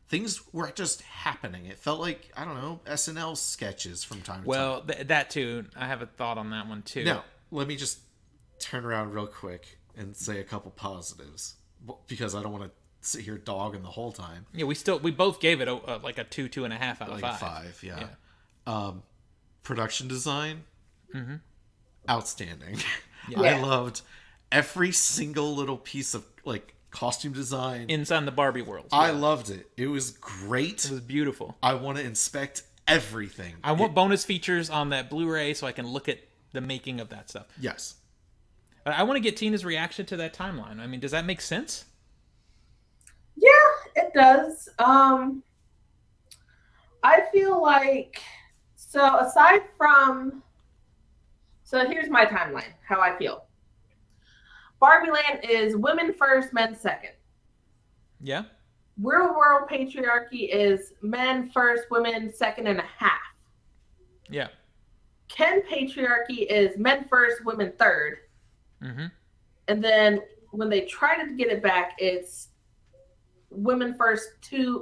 Things were just happening. It felt like, I don't know, SNL sketches from time to time. Well, that too. I have a thought on that one too. Now, let me just turn around real quick and say a couple positives, because I don't want to sit here dogging the whole time. Yeah, we both gave it like a 2.5 out of 5. Like a 5, yeah. Production design, outstanding. Yeah. I loved every single little piece of like costume design inside the Barbie world. I loved it. It was great. It was beautiful. I want to inspect everything. I want bonus features on that Blu-ray so I can look at the making of that stuff. Yes. I want to get Tina's reaction to that timeline. I mean, does that make sense? Yeah, it does. I feel like, so here's my timeline, how I feel. Barbie Land is women first, men second. Yeah. Real world patriarchy is men first, women second and a half. Yeah. Ken patriarchy is men first, women third. Mm-hmm. And then when they try to get it back, it's women first,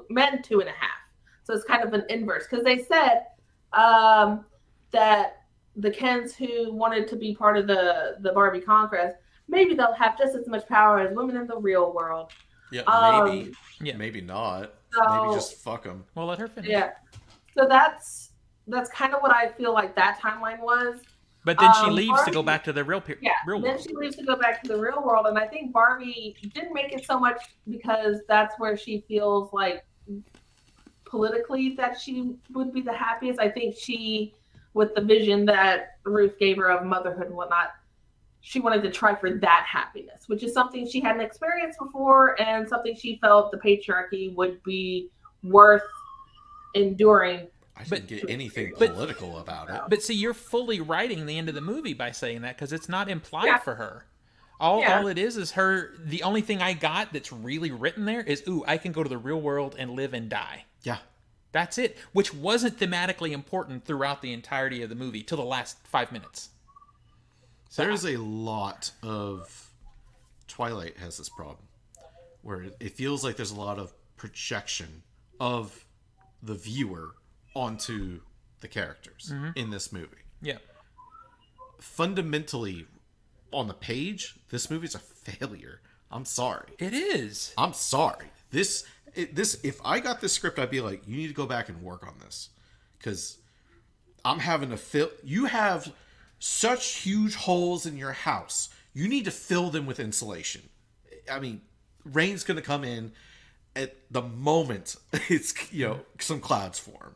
men two and a half. So it's kind of an inverse because they said that the Kens who wanted to be part of the Barbie conquest, maybe they'll have just as much power as women in the real world. Yeah, maybe. Yeah. Maybe not. So, maybe just fuck them. Well, let her finish. Yeah. So that's kind of what I feel like that timeline was. But then she leaves Barbie, to go back to the real world. Then she leaves to go back to the real world, and I think Barbie didn't make it so much because that's where she feels like politically that she would be the happiest. I think she, with the vision that Ruth gave her of motherhood and whatnot, she wanted to try for that happiness, which is something she hadn't experienced before and something she felt the patriarchy would be worth enduring. I didn't get anything political about it. But see, you're fully writing the end of the movie by saying that because it's not implied for her. All it is her. The only thing I got that's really written there is, ooh, I can go to the real world and live and die. Yeah. That's it, which wasn't thematically important throughout the entirety of the movie till the last 5 minutes. So there's a lot of Twilight has this problem where it feels like there's a lot of projection of the viewer onto the characters in this movie. Yeah. Fundamentally, on the page, this movie's a failure. I'm sorry. It is. I'm sorry. This if I got this script, I'd be like, you need to go back and work on this. Because I'm having to fill... You have such huge holes in your house. You need to fill them with insulation. I mean, rain's going to come in at the moment it's, some clouds form.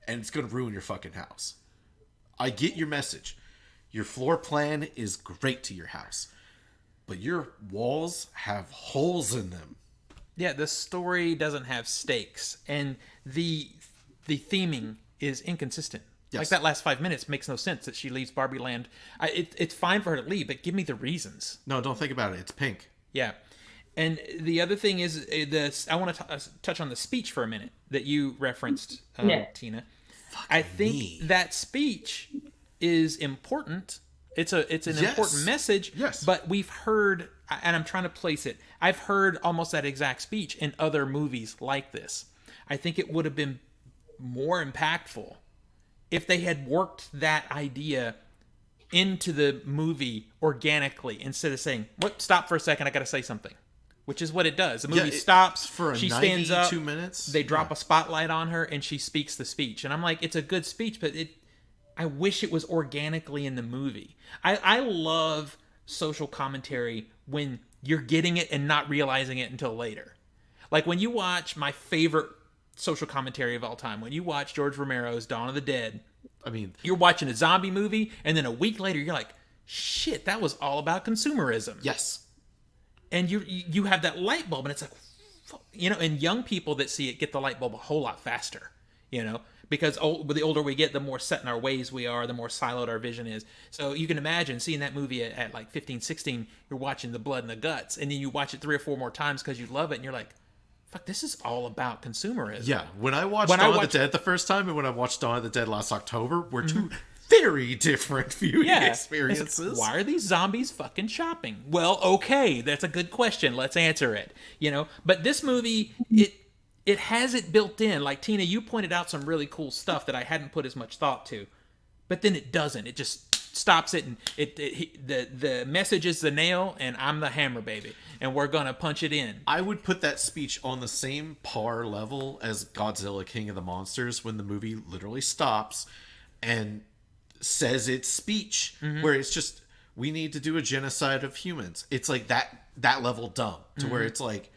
And it's going to ruin your fucking house. I get your message. Your floor plan is great to your house. But your walls have holes in them. Yeah, the story doesn't have stakes. And the theming is inconsistent. Yes. Like that last 5 minutes makes no sense that she leaves Barbie Land. It's fine for her to leave, but give me the reasons. No, don't think about it. It's pink. Yeah. And the other thing is, I want to touch on the speech for a minute that you referenced, Tina. I think that speech is important. It's an important message. Yes. But we've heard, and I'm trying to place it, I've heard almost that exact speech in other movies like this. I think it would have been more impactful if they had worked that idea into the movie organically instead of saying, "What? Stop for a second, I got to say something." Which is what it does. The movie stops, for she stands up, 2 minutes. They drop a spotlight on her, and she speaks the speech. And I'm like, it's a good speech, but I wish it was organically in the movie. I love social commentary when you're getting it and not realizing it until later. Like when you watch my favorite social commentary of all time, when you watch George Romero's Dawn of the Dead, I mean, you're watching a zombie movie, and then a week later, you're like, shit, that was all about consumerism. Yes. And you have that light bulb, and it's like, and young people that see it get the light bulb a whole lot faster, because the older we get, the more set in our ways we are, the more siloed our vision is. So you can imagine seeing that movie at like 15, 16, you're watching the blood and the guts, and then you watch it 3 or 4 more times because you love it, and you're like, fuck, this is all about consumerism. Yeah, when I watched Dawn of the Dead the first time, and when I watched Dawn of the Dead last October, were two very different viewing experiences. Like, why are these zombies fucking shopping? Well, okay, that's a good question. Let's answer it. But this movie, it has it built in. Like Tina, you pointed out some really cool stuff that I hadn't put as much thought to, but then it doesn't. It just stops it, and the message is the nail, and I'm the hammer, baby, and we're gonna punch it in. I would put that speech on the same par level as Godzilla King of the Monsters when the movie literally stops and says its speech, where it's just, we need to do a genocide of humans. It's like that level dumb to where it's like,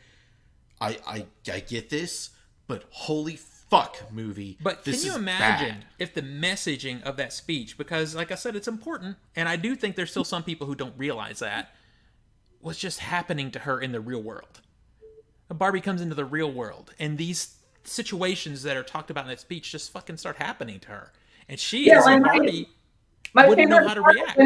I get this, but holy fuck, movie. But this can you imagine if the messaging of that speech, because like I said, it's important, and I do think there's still some people who don't realize that, was just happening to her in the real world. Barbie comes into the real world, and these situations that are talked about in that speech just fucking start happening to her. And she, as a Barbie, wouldn't know how to react.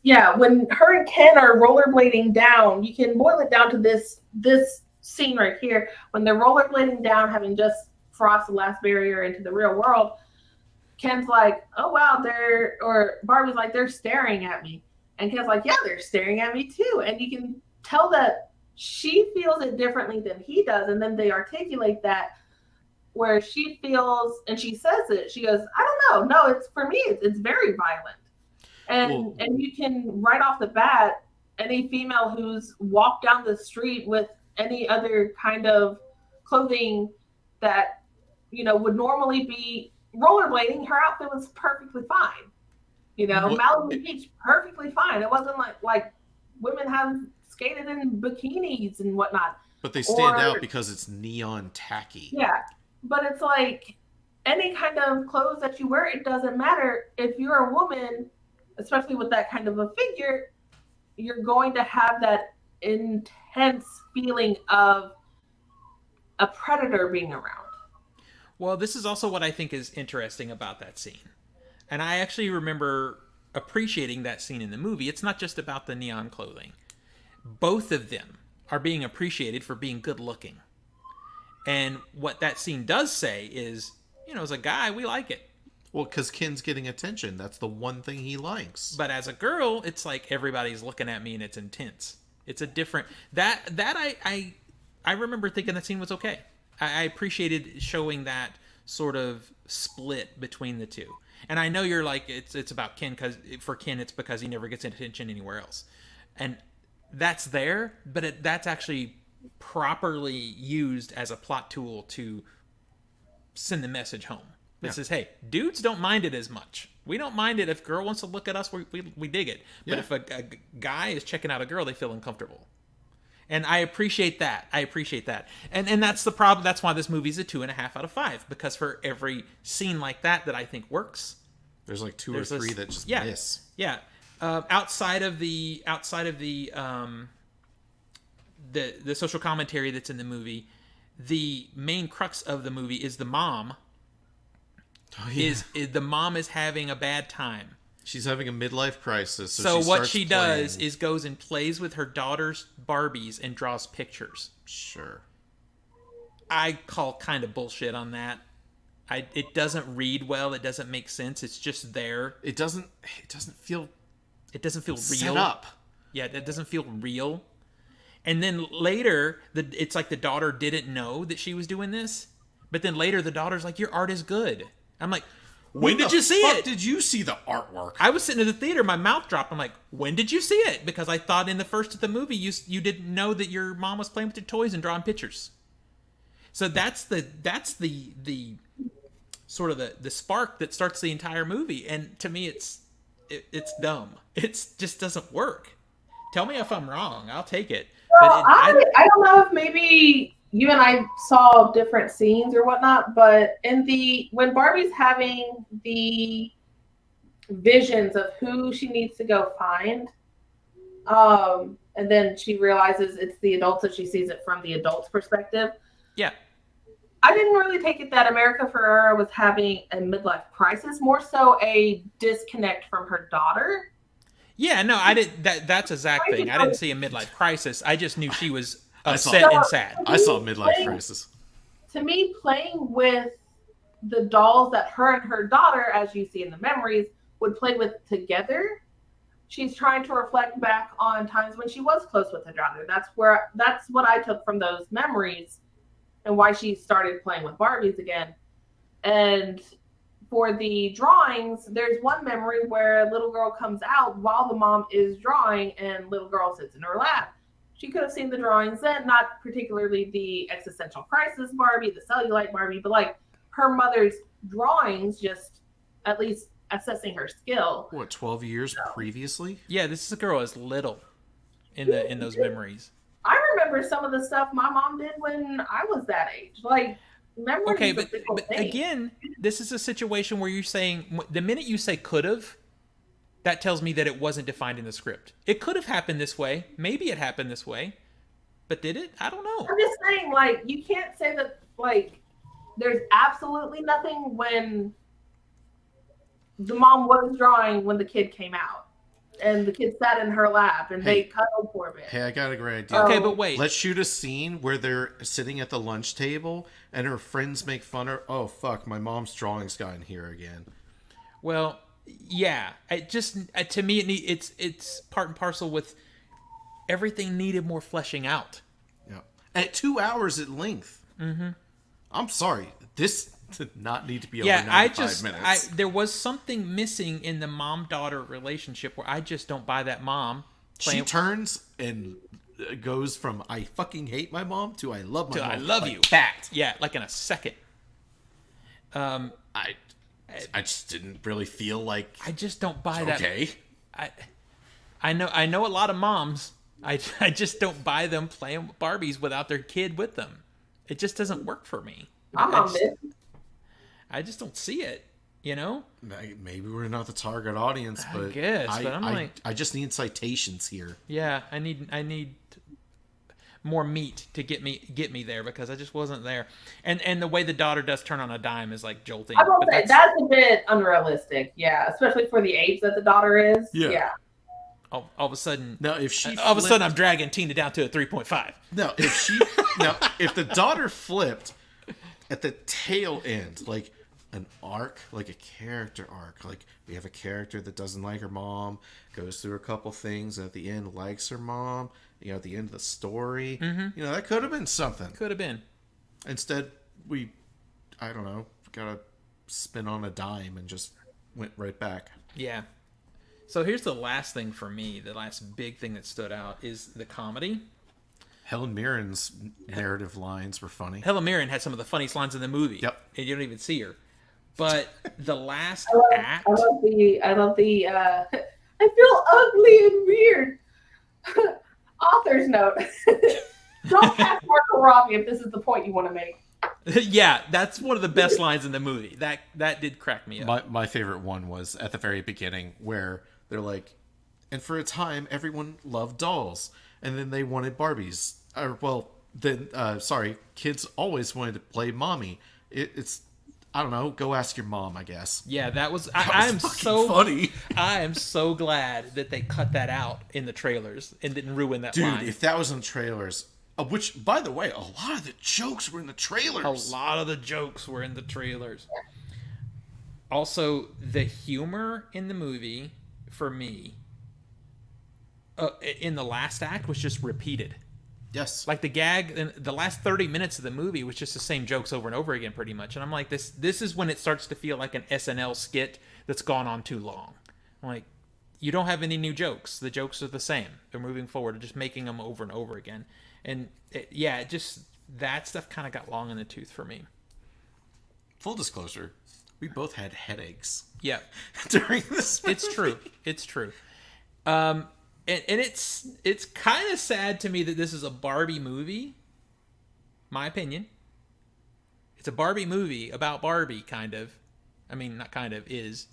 yeah, when her and Ken are rollerblading down, you can boil it down to this scene right here. When they're rollerblading down, having just crossed the last barrier into the real world, Ken's like, "Oh wow, or Barbie's like, they're staring at me," and Ken's like, "Yeah, they're staring at me too." And you can tell that she feels it differently than he does, and then they articulate that where she feels, and she says it. She goes, "I don't know. No, it's for me. It's very violent." And you can right off the bat, any female who's walked down the street with any other kind of clothing that would normally be rollerblading, her outfit was perfectly fine. Malibu Beach, perfectly fine. It wasn't like women have skated in bikinis and whatnot. But they stand out because it's neon tacky. Yeah, but it's like any kind of clothes that you wear, it doesn't matter. If you're a woman, especially with that kind of a figure, you're going to have that intense feeling of a predator being around. Well, this is also what I think is interesting about that scene. And I actually remember appreciating that scene in the movie. It's not just about the neon clothing. Both of them are being appreciated for being good looking. And what that scene does say is, as a guy, we like it. Well, because Ken's getting attention. That's the one thing he likes. But as a girl, it's like everybody's looking at me and it's intense. It's a different... I remember thinking that scene was okay. I appreciated showing that sort of split between the two. And I know you're like, it's about Ken, because for Ken, it's because he never gets attention anywhere else. And that's there, but that's actually properly used as a plot tool to send the message home. It says, hey, dudes don't mind it as much. We don't mind it. If a girl wants to look at us, we dig it. But if a guy is checking out a girl, they feel uncomfortable. And I appreciate that. And that's the problem. That's why this movie is a 2.5 out of 5. Because for every scene like that I think works, there's like two or three that just miss. Yeah. Outside of the social commentary that's in the movie, the main crux of the movie is the mom. Oh, yeah. Is the mom is having a bad time. She's having a midlife crisis. So what she does is goes and plays with her daughter's Barbies and draws pictures. Sure. I call kind of bullshit on that. It doesn't read well. It doesn't make sense. It's just there. It doesn't feel real. Set up. Yeah, it doesn't feel real. And then later, it's like the daughter didn't know that she was doing this. But then later, the daughter's like, "Your art is good." I'm like, when did you see it? Did you see the artwork? I was sitting in the theater, my mouth dropped. I'm like, when did you see it? Because I thought in the first of the movie you didn't know that your mom was playing with your toys and drawing pictures. So that's the sort of the spark that starts the entire movie. And to me, it's dumb. It just doesn't work. Tell me if I'm wrong. I'll take it. Well, I don't know if maybe you and I saw different scenes or whatnot, but when Barbie's having the visions of who she needs to go find, and then she realizes it's the adults, so she sees it from the adults' perspective. Yeah. I didn't really take it that America Ferrera was having a midlife crisis, more so a disconnect from her daughter. Yeah, no, I didn't. That's a Zach thing. I didn't see a midlife crisis. I just knew she was upset and sad. I saw a midlife crisis. To me, playing with the dolls that her and her daughter, as you see in the memories, would play with together, she's trying to reflect back on times when she was close with her daughter. That's what I took from those memories and why she started playing with Barbies again. And for the drawings, there's one memory where a little girl comes out while the mom is drawing and little girl sits in her lap. She could have seen the drawings then, not particularly the existential crisis Barbie, the cellulite Barbie, but like her mother's drawings, just at least assessing her skill. What, 12 years previously? Yeah, this is a girl as little in those memories. I remember some of the stuff my mom did when I was that age. Like, memories. Okay, but again, this is a situation where you're saying, the minute you say could have, that tells me that it wasn't defined in the script. It could have happened this way. Maybe it happened this way. But did it? I don't know. I'm just saying, like, you can't say that, like, there's absolutely nothing when the mom was drawing when the kid came out. and the kid sat in her lap and Hey. they cuddled for a bit. Hey, I got a great idea. Okay, but wait. Let's shoot a scene where they're sitting at the lunch table and her friends make fun of her. Oh, fuck, my mom's drawing's gotten here again. Well, yeah. It just to me it's part and parcel with everything needed more fleshing out. Yeah. At 2 hours at length. Mm-hmm. I'm sorry. This did not need to be over 95 minutes. There was something missing in the mom-daughter relationship where I just don't buy that mom. She turns and goes from I fucking hate my mom to I love my mom. I love you. Fact. Yeah, like in a second. I just didn't really feel like I just don't buy that. okay. I know a lot of moms. I just don't buy them playing Barbies without their kid with them. It just doesn't work for me. I just don't see it, you know? Maybe we're not the target audience, but I guess, but I just need citations here. Yeah, I need more meat to get me there because I just wasn't there. And the way the daughter does turn on a dime is like jolting. I will say that's a bit unrealistic, yeah, especially for the age that the daughter is. Yeah. All of a sudden, I'm dragging Tina down to a 3.5. If the daughter flipped at the tail end, like an arc, like a character arc, like we have a character that doesn't like her mom, goes through a couple things, and at the end likes her mom. At the end of the story, that could have been something. Could have been. Instead, I don't know, got a spin on a dime and just went right back. Yeah. So here's the last thing for me. The last big thing that stood out is the comedy. Helen Mirren's narrative lines were funny. Helen Mirren had some of the funniest lines in the movie. Yep. And you don't even see her. But the last act... I love the I feel ugly and weird. Author's note. Don't cast Margot Robbie if this is the point you want to make. Yeah, that's one of the best lines in the movie. That did crack me up. My favorite one was at the very beginning where they're like, and for a time, everyone loved dolls. And then they wanted Barbies. Kids always wanted to play mommy. It's, I don't know, go ask your mom, I guess. Yeah, that was fucking funny. I am so glad that they cut that out in the trailers and didn't ruin that line. Dude, if that was in the trailers, which, by the way, a lot of the jokes were in the trailers. A lot of the jokes were in the trailers. Also, the humor in the movie, for me, in the last act was just repeated. Yes. Like the gag in the last 30 minutes of the movie was just the same jokes over and over again pretty much. And I'm like, this is when it starts to feel like an SNL skit that's gone on too long. I'm like, you don't have any new jokes. The jokes are the same. They're moving forward, just making them over and over again. And that stuff kind of got long in the tooth for me. Full disclosure, we both had headaches. Yeah. During this movie. It's true. And it's kind of sad to me that this is a Barbie movie. My opinion. It's a Barbie movie about Barbie, kind of. I mean, not kind of, is.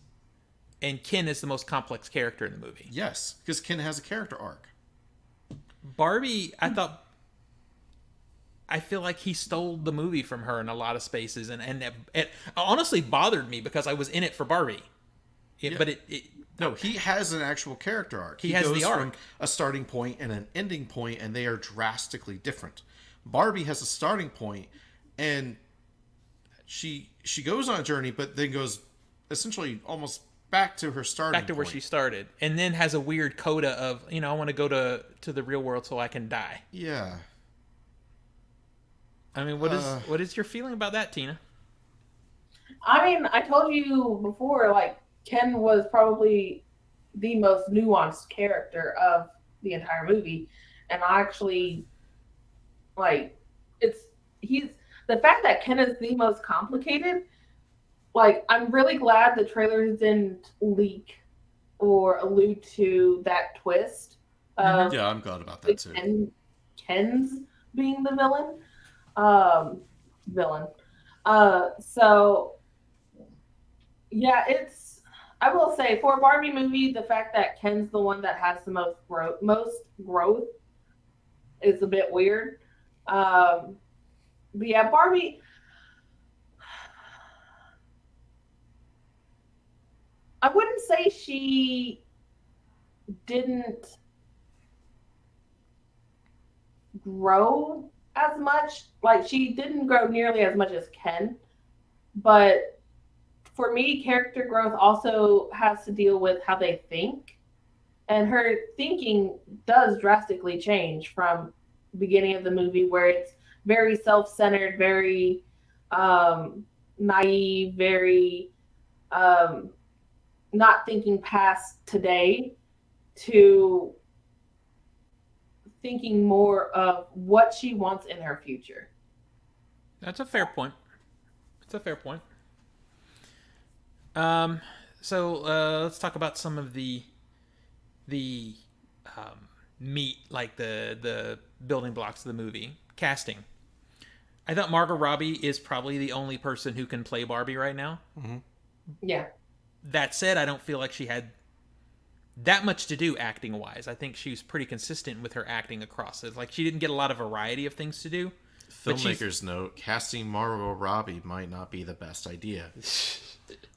And Ken is the most complex character in the movie. Yes, because Ken has a character arc. Barbie, I feel like he stole the movie from her in a lot of spaces. And it honestly bothered me because I was in it for Barbie. But No, he has an actual character arc. He has goes the arc. From a starting point and an ending point, and they are drastically different. Barbie has a starting point, and she goes on a journey, but then goes essentially almost back to her starting point. Back to where she started. And then has a weird coda of, I want to go to the real world so I can die. Yeah. I mean, what is your feeling about that, Tina? I mean, I told you before, like, Ken was probably the most nuanced character of the entire movie. And I actually, like, he's the fact that Ken is the most complicated. Like, I'm really glad the trailers didn't leak or allude to that twist. Yeah, I'm glad about that too. Ken's being the villain. So, yeah, I will say, for a Barbie movie, the fact that Ken's the one that has the most growth is a bit weird. But yeah, Barbie, I wouldn't say she didn't grow as much. Like, she didn't grow nearly as much as Ken. But for me, character growth also has to deal with how they think. And her thinking does drastically change from the beginning of the movie, where it's very self-centered, very naive, very not thinking past today, to thinking more of what she wants in her future. That's a fair point. That's a fair point. So let's talk about some of the meat, like the building blocks of the movie. Casting. I thought Margot Robbie is probably the only person who can play Barbie right now. Mm-hmm. Yeah. That said, I don't feel like she had that much to do acting wise. I think she was pretty consistent with her acting across it. Like, she didn't get a lot of variety of things to do. Filmmakers note, casting Margot Robbie might not be the best idea.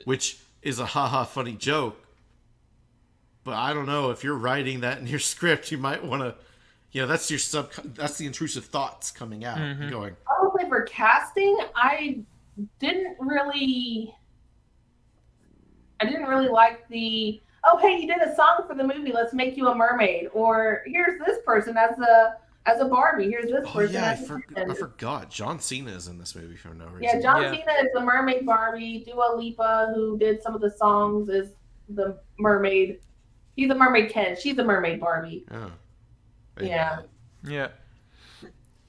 Which is a haha funny joke. But I don't know, if you're writing that in your script, you might want to, that's your that's the intrusive thoughts coming out and going. Probably for casting, I didn't really like the, oh, hey, you did a song for the movie, let's make you a mermaid, or here's this person as a Barbie, here's this person as I forgot. John Cena is in this movie for no reason. Yeah, John Cena is the mermaid Barbie. Dua Lipa, who did some of the songs, is the mermaid. He's a mermaid Ken. She's a mermaid Barbie. Oh. Yeah. Yeah.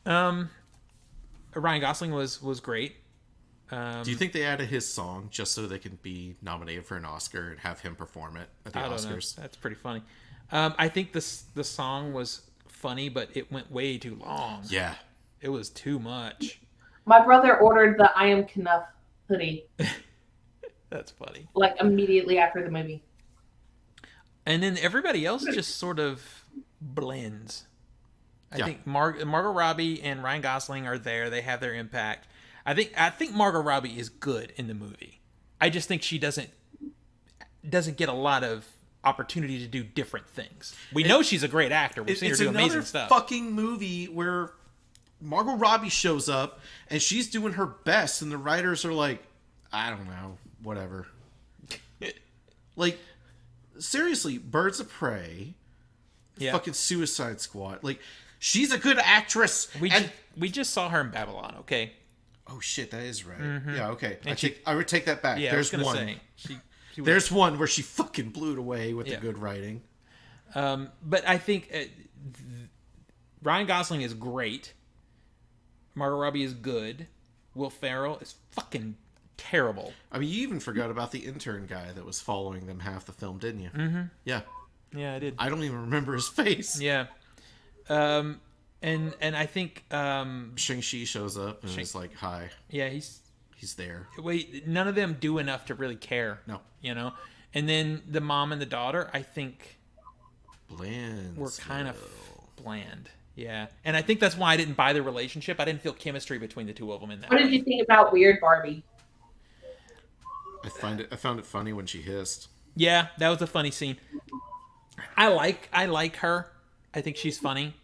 Ryan Gosling was great. Do you think they added his song just so they can be nominated for an Oscar and have him perform it at the Oscars? Know. That's pretty funny. I think the song was funny, but it went way too long. Yeah. It was too much. My brother ordered the I Am Knuff hoodie. That's funny. Like, immediately after the movie. And then everybody else just sort of blends. I think Margot Robbie and Ryan Gosling are there. They have their impact. I think Margot Robbie is good in the movie. I just think she doesn't get a lot of opportunity to do different things. We know she's a great actor. We've seen her do amazing stuff. It's another fucking movie where Margot Robbie shows up and she's doing her best, and the writers are like, I don't know, whatever. Like, seriously, Birds of Prey, fucking Suicide Squad. Like, she's a good actress. We just saw her in Babylon, okay? Oh shit, that is right. Yeah, okay. And I would take that back. Yeah, there's one. There's one where she fucking blew it away with the good writing. But I think Ryan Gosling is great. Margot Robbie is good. Will Ferrell is fucking terrible. I mean, you even forgot about the intern guy that was following them half the film, didn't you? Mm-hmm. Yeah. Yeah, I did. I don't even remember his face. Yeah. And I think Shang-Chi shows up and is like, hi. Yeah, he's there. Wait, none of them do enough to really care. No. And then the mom and the daughter, I think, bland. Were kind of bland. Yeah. And I think that's why I didn't buy the relationship. I didn't feel chemistry between the two of them in that. What did you think about Weird Barbie? I found it funny when she hissed. Yeah, that was a funny scene. I like her. I think she's funny.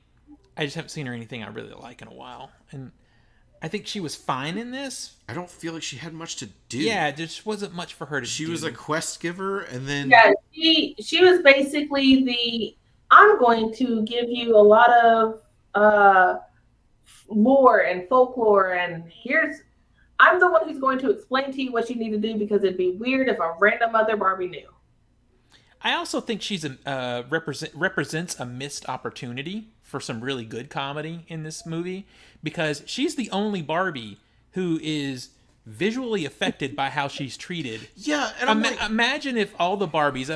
I just haven't seen her anything I really like in a while. And I think she was fine in this. I don't feel like she had much to do. Yeah, there just wasn't much for her to do. She was a quest giver, and then... Yeah, she was basically the, I'm going to give you a lot of lore and folklore, and I'm the one who's going to explain to you what you need to do, because it'd be weird if a random other Barbie knew. I also think she's represents a missed opportunity for some really good comedy in this movie, because she's the only Barbie who is visually affected by how she's treated. Yeah, and imagine if all the Barbies,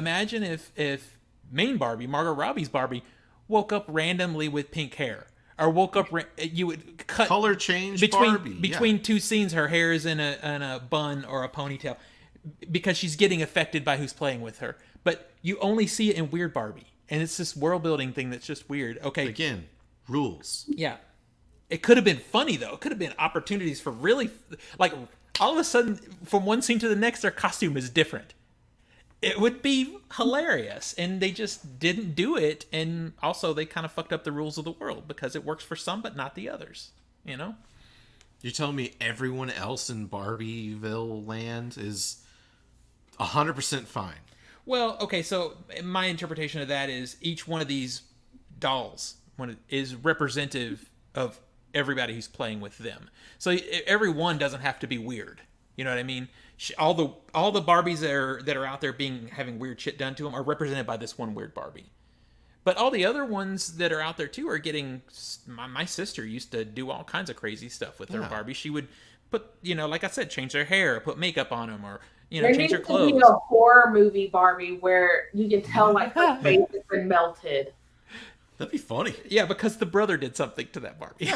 if main Barbie, Margot Robbie's Barbie, woke up randomly with pink hair, or woke up you would cut color change between two scenes. Her hair is in a bun or a ponytail because she's getting affected by who's playing with her. But you only see it in Weird Barbie. And it's this world building thing that's just weird. Okay. Again, rules. Yeah. It could have been funny, though. It could have been opportunities for really, like, all of a sudden, from one scene to the next, their costume is different. It would be hilarious, and they just didn't do it. And also, they kind of fucked up the rules of the world because it works for some, but not the others. You know? You're telling me everyone else in Barbieville land is 100% fine? Well, okay. So my interpretation of that is each one of these dolls is representative of everybody who's playing with them. So every one doesn't have to be weird. You know what I mean? All the Barbies that are out there having weird shit done to them are represented by this one weird Barbie. But all the other ones that are out there too are getting. My sister used to do all kinds of crazy stuff with her Barbie. She would put, like I said, change their hair, put makeup on them, or change their clothes. There needs to be a horror movie Barbie where you can tell like her face has been melted. That'd be funny. Yeah, because the brother did something to that Barbie.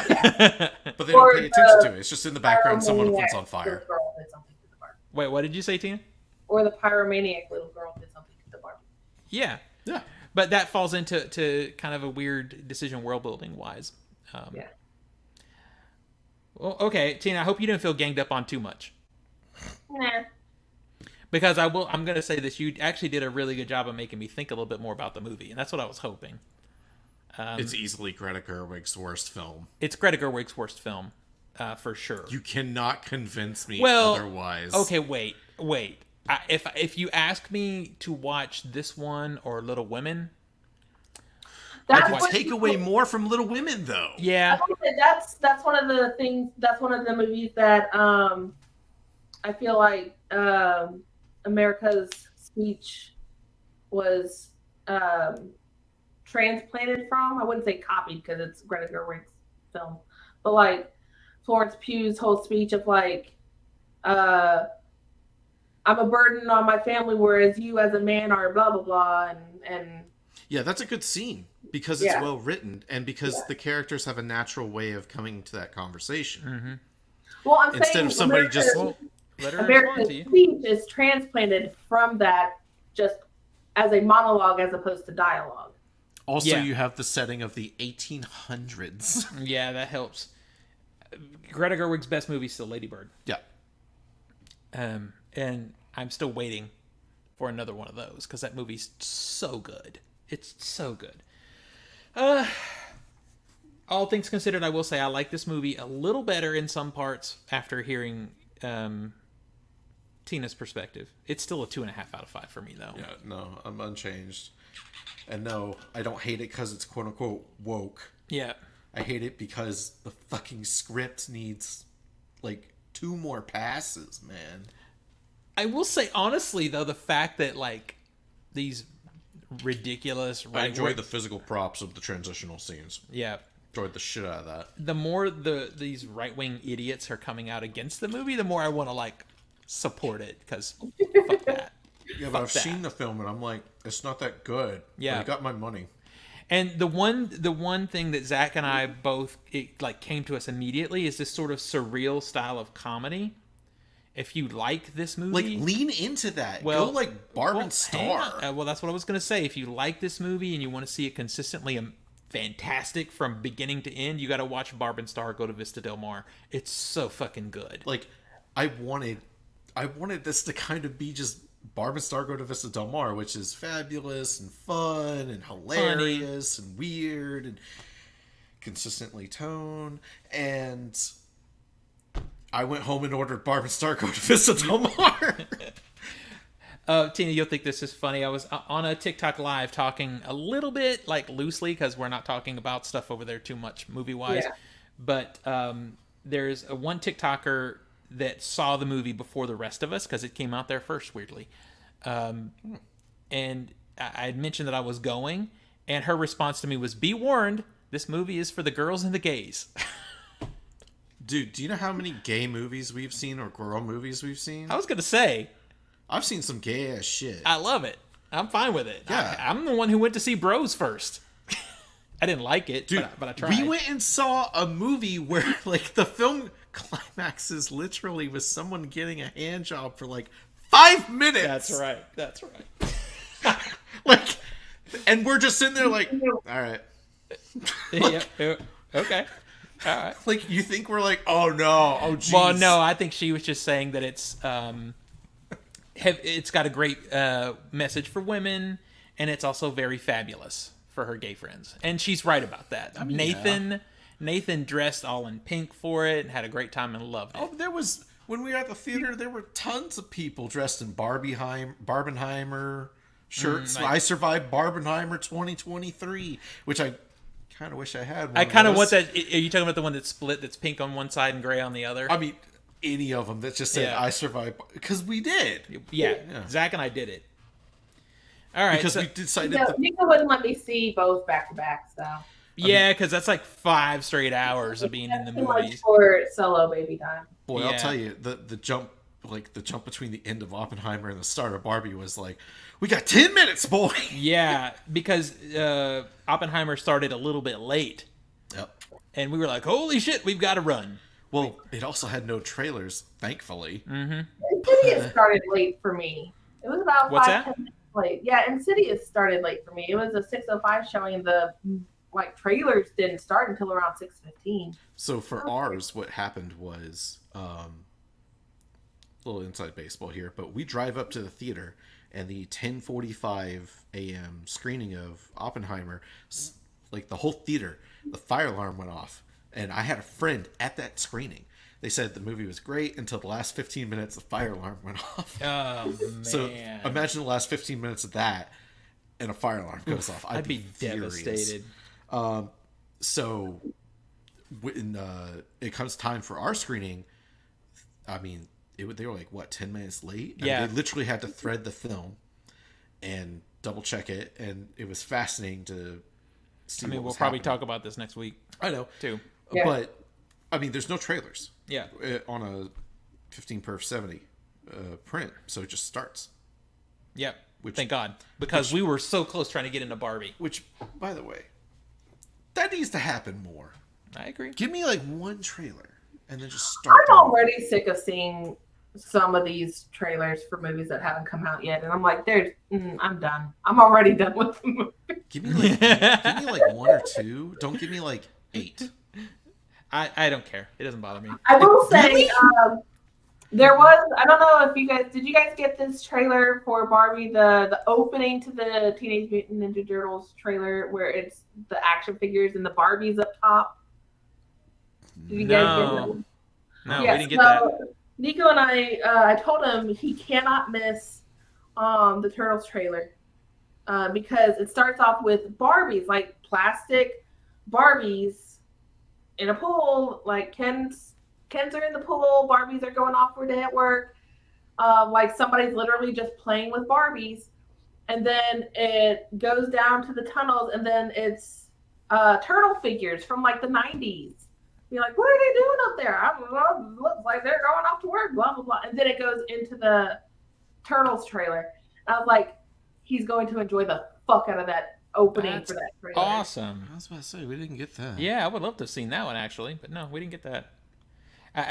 But they don't pay attention to it. It's just in the background. Someone puts on fire. Wait, what did you say, Tina? Or the pyromaniac little girl did something to the Barbie. Yeah. But that falls into kind of a weird decision world building wise. Yeah. Well, okay, Tina, I hope you didn't feel ganged up on too much. Nah. Because I'm going to say this, you actually did a really good job of making me think a little bit more about the movie, and that's what I was hoping. It's easily Greta Gerwig's worst film. It's Greta Gerwig's worst film, for sure. You cannot convince me otherwise. Okay, wait. If you ask me to watch this one or Little Women, I would take away more from Little Women, though. Yeah, that's one of the things. That's one of the movies that I feel like America's speech was transplanted from. I wouldn't say copied because it's Greta Gerwig's film, but like Florence Pugh's whole speech of like, I'm a burden on my family, whereas you as a man are blah blah blah, and yeah, that's a good scene because it's well written and because the characters have a natural way of coming to that conversation. Mm-hmm. Well, I'm instead saying of somebody America's speech is transplanted from that just as a monologue as opposed to dialogue. Also, you have the setting of the 1800s. Yeah, that helps. Greta Gerwig's best movie is still Lady Bird. Yeah. And I'm still waiting for another one of those because that movie's so good. It's so good. All things considered, I will say I like this movie a little better in some parts after hearing Tina's perspective. It's still a 2.5 out of 5 for me, though. Yeah, no, I'm unchanged. And no, I don't hate it because it's quote-unquote woke. Yeah. I hate it because the fucking script needs, like, 2 more passes, man. I will say, honestly, though, the fact that, like, these ridiculous... I enjoy the physical props of the transitional scenes. Yeah. Enjoyed the shit out of that. The more these right-wing idiots are coming out against the movie, the more I want to, like, support it, because fuck that. Yeah, but I've seen the film, and I'm like, it's not that good. Yeah. But I got my money. And the one thing that Zach and I both came to us immediately is this sort of surreal style of comedy. If you like this movie, like lean into that. Go like Barb and Star. Well, that's what I was gonna say. If you like this movie and you want to see it consistently fantastic from beginning to end, you got to watch Barb and Star Go to Vista Del Mar. It's so fucking good. Like, I wanted this to kind of be just Barb and Star Go to Vista Del Mar, which is fabulous and fun and hilarious and weird and consistently toned. And I went home and ordered Barb and Star Go to Vista Del Mar. Tina, you'll think this is funny. I was on a TikTok live talking a little bit, like loosely, because we're not talking about stuff over there too much movie-wise. Yeah. But there's one TikToker that saw the movie before the rest of us because it came out there first, weirdly. And I had mentioned that I was going, and her response to me was, "Be warned, this movie is for the girls and the gays." Dude, do you know how many gay movies we've seen or girl movies we've seen? I was going to say... I've seen some gay ass shit. I love it. I'm fine with it. Yeah. I'm the one who went to see Bros first. I didn't like it, dude, but I tried. We went and saw a movie where, like, the film climaxes literally with someone getting a hand job for, like, 5 minutes. That's right. Like, and we're just sitting there like, all right. Like, okay. All right. Like, you think we're like, oh no, oh geez. Well, no, I think she was just saying that it's got a great message for women, and it's also very fabulous for her gay friends. And she's right about that. I mean, Nathan dressed all in pink for it and had a great time and loved it. Oh, when we were at the theater, there were tons of people dressed in Barbenheimer shirts. I survived Barbenheimer 2023, which I kind of wish I had. I kind of want that. Are you talking about the one that's split, that's pink on one side and gray on the other? I mean, any of them that just said I survived, because we did. Yeah, Zach and I did it. All right, because we decided. Nico wouldn't let me see both back to back, so. Yeah, because that's like 5 straight hours of being in the movies. For solo baby time. Boy, I'll tell you, the jump between the end of Oppenheimer and the start of Barbie was like, we got 10 minutes, boy. Yeah, because Oppenheimer started a little bit late. Yep. And we were like, holy shit, we've got to run. Well, it also had no trailers, thankfully. Mm-hmm. Insidious started late for me. It was about What's 10 that? minutes late. Yeah, Insidious started late for me. It was a 6:05 showing. The trailers didn't start until around 6:15. So for ours, what happened was a little inside baseball here, but we drive up to the theater, and the 10:45 a.m. screening of Oppenheimer, like the whole theater, the fire alarm went off. And I had a friend at that screening. They said the movie was great until the last 15 minutes, the fire alarm went off. Oh, man. So imagine the last 15 minutes of that, and a fire alarm goes off. I'd be devastated. So when it comes time for our screening, I mean, they were like, what, 10 minutes late? Yeah. They literally had to thread the film and double check it, and it was fascinating to see. I mean, we'll probably talk about this next week. I know. Too. Yeah. But, I mean, there's no trailers. Yeah. On a 15x70 print, so it just starts. Yep. Thank God. Because we were so close trying to get into Barbie. Which, by the way, that needs to happen more. I agree. Give me like one trailer and then just start. I'm already sick of seeing some of these trailers for movies that haven't come out yet, and I'm like, I'm done. I'm already done with the movie. Give me like 1 or 2. Don't give me like 8. I don't care. It doesn't bother me. I will say, there was, I don't know if did you guys get this trailer for Barbie, the opening to the Teenage Mutant Ninja Turtles trailer where it's the action figures and the Barbies up top? Did you guys get that? No, we didn't get that. Nico and I told him he cannot miss the Turtles trailer because it starts off with Barbies, like plastic Barbies in a pool. Like Ken's are in the pool, Barbies are going off for day at work. Like somebody's literally just playing with Barbies, and then it goes down to the tunnels, and then it's turtle figures from like the 90s. You're like, what are they doing up there? I don't know. It looks like they're going off to work, blah, blah, blah. And then it goes into the Turtles trailer. And I was like, he's going to enjoy the fuck out of that opening for that trailer. Awesome. I was about to say, we didn't get that. Yeah, I would love to have seen that one, actually. But no, we didn't get that.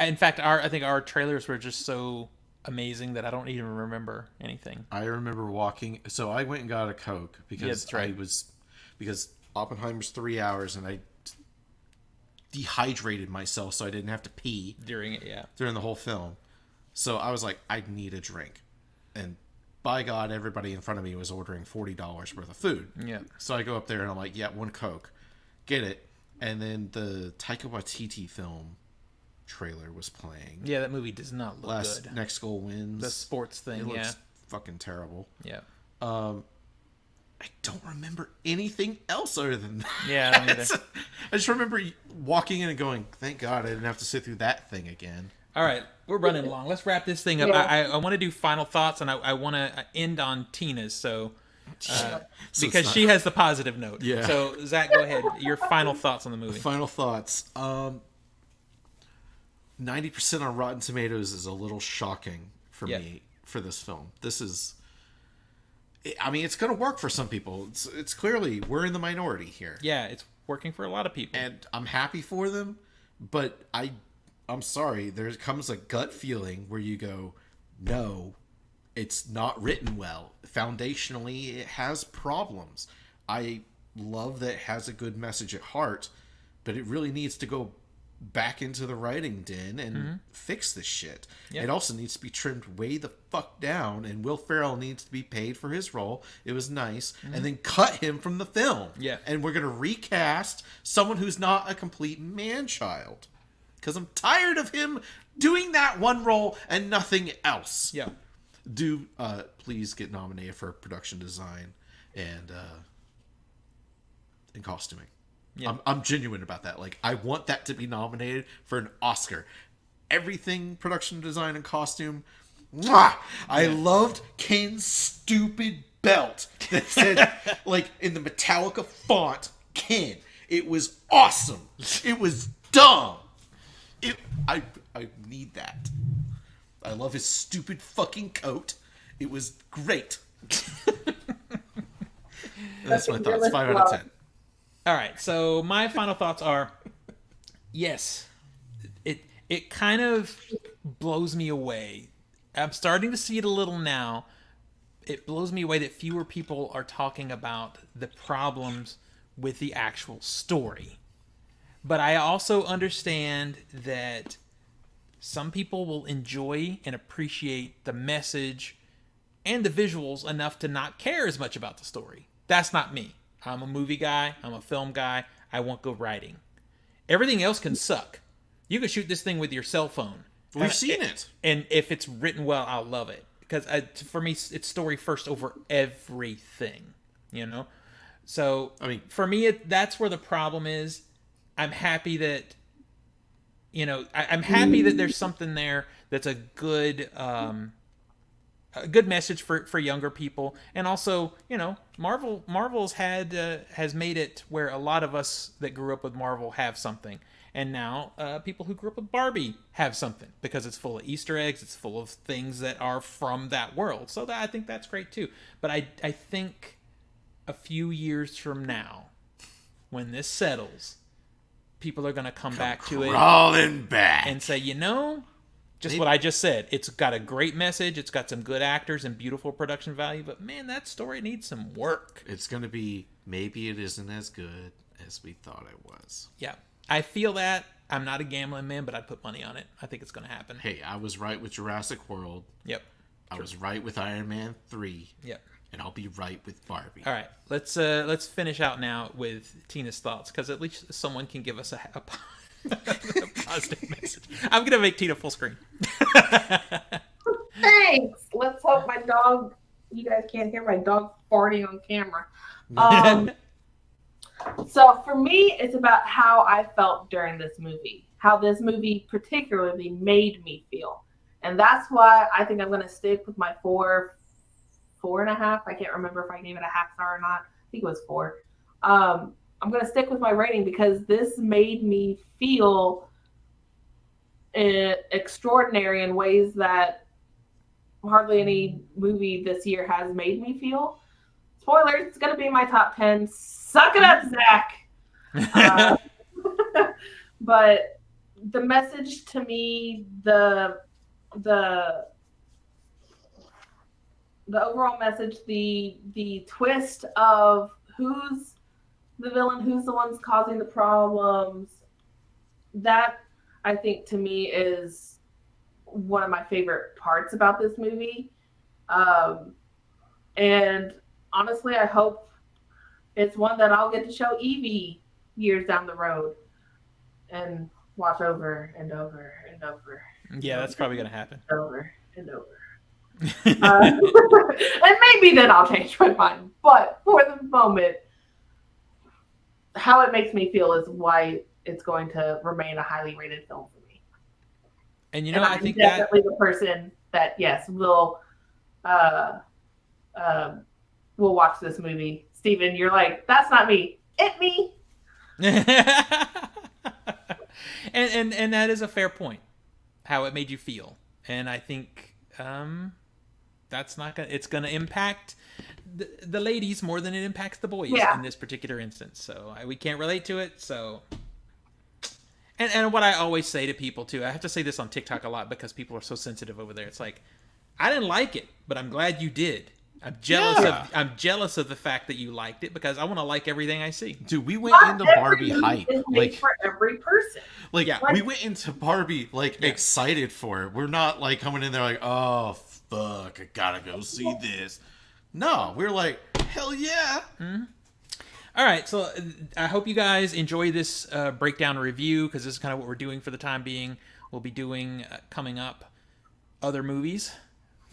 In fact, I think our trailers were just so amazing that I don't even remember anything. I remember walking. So I went and got a Coke because because Oppenheimer's 3 hours, and I dehydrated myself so I didn't have to pee during it. Yeah, during the whole film. So I was like, I need a drink, and by God, everybody in front of me was ordering $40 worth of food. Yeah. So I go up there and I'm like, yeah, 1 Coke, get it. And then the Taika Waititi film trailer was playing. Yeah, that movie does not look good. Next Goal Wins. The sports thing. It looks fucking terrible. Yeah. I don't remember anything else other than that. Yeah, I don't either. I just remember walking in and going, thank God I didn't have to sit through that thing again. All right, we're running long. Let's wrap this thing up. Yeah. I want to do final thoughts, and I want to end on Tina's, because she has the positive note. Yeah. So, Zach, go ahead. Your final thoughts on the movie. Final thoughts. 90% on Rotten Tomatoes is a little shocking for me for this film. This is... I mean, it's going to work for some people. It's clearly, we're in the minority here. Yeah, it's working for a lot of people. And I'm happy for them, but I'm sorry, there comes a gut feeling where you go, no, it's not written well. Foundationally, it has problems. I love that it has a good message at heart, but it really needs to go back into the writing den and fix this shit. Yep. It also needs to be trimmed way the fuck down, and Will Ferrell needs to be paid for his role. It was nice. And then cut him from the film. Yeah. And we're going to recast someone who's not a complete man-child. Because I'm tired of him doing that one role and nothing else. Yeah. Please get nominated for production design and costuming. Yeah. I'm genuine about that. Like, I want that to be nominated for an Oscar. Everything production design and costume. Mwah! I loved Ken's stupid belt that said, like, in the Metallica font, Ken. It was awesome. It was dumb. I need that. I love his stupid fucking coat. It was great. That's my thoughts. 5 out of 10. All right, so my final thoughts are, yes, it kind of blows me away. I'm starting to see it a little now. It blows me away that fewer people are talking about the problems with the actual story. But I also understand that some people will enjoy and appreciate the message and the visuals enough to not care as much about the story. That's not me. I'm a movie guy. I'm a film guy. I want good writing. Everything else can suck. You can shoot this thing with your cell phone. We've seen it. And if it's written well, I'll love it. Because for me, it's story first over everything. You know? So, I mean, for me, that's where the problem is. I'm happy that, I'm happy that there's something there that's a good message for younger people, and also, Marvel's has made it where a lot of us that grew up with Marvel have something, and now people who grew up with Barbie have something because it's full of Easter eggs, it's full of things that are from that world. So I think that's great too. But I think a few years from now, when this settles, people are going to come back to it crawling back and say, what I just said. It's got a great message. It's got some good actors and beautiful production value. But man, that story needs some work. It's going to be, maybe it isn't as good as we thought it was. Yeah, I feel that. I'm not a gambling man, but I'd put money on it. I think it's going to happen. Hey, I was right with Jurassic World. Yep. I was right with Iron Man 3. Yep. And I'll be right with Barbie. All right, let's finish out now with Tina's thoughts, because at least someone can give us a positive message. I'm gonna make Tina full screen. Thanks. Let's hope my dog. You guys can't hear my dog farting on camera. So for me, it's about how I felt during this movie. How this movie particularly made me feel, and that's why I think I'm gonna stick with my 4.5. I can't remember if I gave it a half star or not. I think it was 4. I'm going to stick with my rating because this made me feel extraordinary in ways that hardly any movie this year has made me feel. Spoilers, it's going to be in my top 10. Suck it up, Zach! But the message to me, the overall message, the twist of who's the villain, who's the ones causing the problems, that I think to me is one of my favorite parts about this movie. And honestly, I hope it's one that I'll get to show Evie years down the road and watch over and over and over. Yeah, that's probably going to happen. Over and over. And maybe then I'll change my mind. But for the moment, how it makes me feel is why it's going to remain a highly rated film for me. And I think definitely the person that will watch this movie. Steven, you're like, that's not me. It me. and that is a fair point. How it made you feel, and I think that's not gonna. It's gonna impact the ladies more than it impacts the boys in this particular instance. So we can't relate to it. So, and what I always say to people too, I have to say this on TikTok a lot because people are so sensitive over there. It's like, I didn't like it, but I'm glad you did. I'm jealous Yeah. of the fact that you liked it because I want to like everything I see. Dude, we went into Barbie hype. Is made for every person. Yeah. We went into Barbie excited for it. We're not like coming in there like, oh fuck, I gotta go see this. No, we're like, hell yeah. All right, so I hope you guys enjoy this breakdown review because this is kind of what we're doing for the time being. We'll be doing coming up other movies,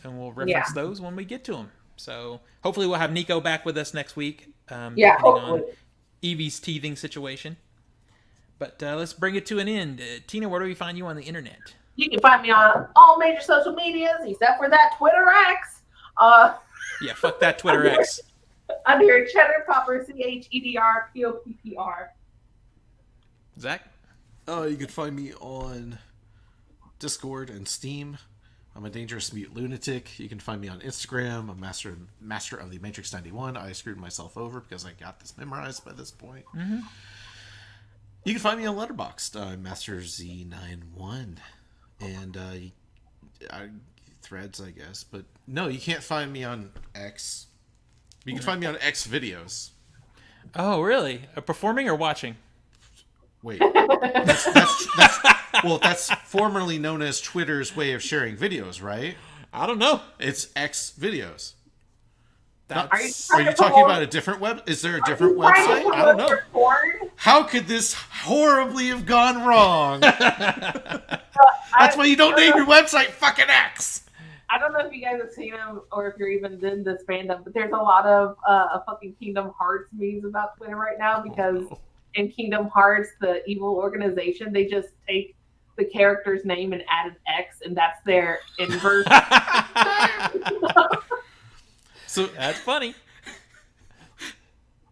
and we'll reference those when we get to them. So hopefully we'll have Nico back with us next week. Depending on Evie's teething situation. But let's bring it to an end. Tina, where do we find you on the internet? You can find me on all major social medias except for that Twitter X. Yeah, fuck that Twitter X. Under Cheddar Popper, CheddarPoppr. Zach? You can find me on Discord and Steam. I'm a dangerous mute lunatic. You can find me on Instagram. I'm master of the Matrix 91. I screwed myself over because I got this memorized by this point. Mm-hmm. You can find me on Letterboxd. I'm Master Z91. And Threads, I guess. But no, you can't find me on X. You can find me on X videos. Oh, really? Performing or watching? Wait. That's formerly known as Twitter's way of sharing videos, right? I don't know. It's X videos. That's... Are you talking about a different web? Is there a different website? I don't know. How could this horribly have gone wrong? That's why you don't name your website fucking X. I don't know if you guys have seen them or if you're even in this fandom, but there's a lot of fucking Kingdom Hearts memes about Twitter right now because in Kingdom Hearts, the evil organization, they just take the character's name and add an X, and that's their inverse. So that's funny.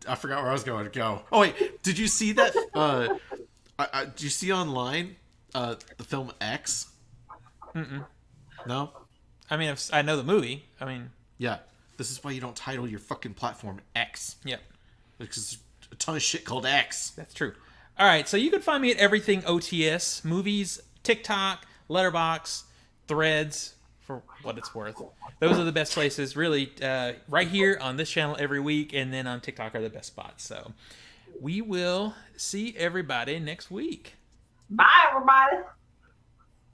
I forgot where I was going to go. Oh wait, did you see that? Did you see online the film X? Mm-mm. No. I mean, I know the movie. I mean, yeah. This is why you don't title your fucking platform X. Yep. Because there's a ton of shit called X. That's true. All right, so you can find me at everything OTS, movies, TikTok, Letterboxd, Threads, for what it's worth. Those are the best places, really. Right here on this channel every week, and then on TikTok are the best spots. So we will see everybody next week. Bye, everybody.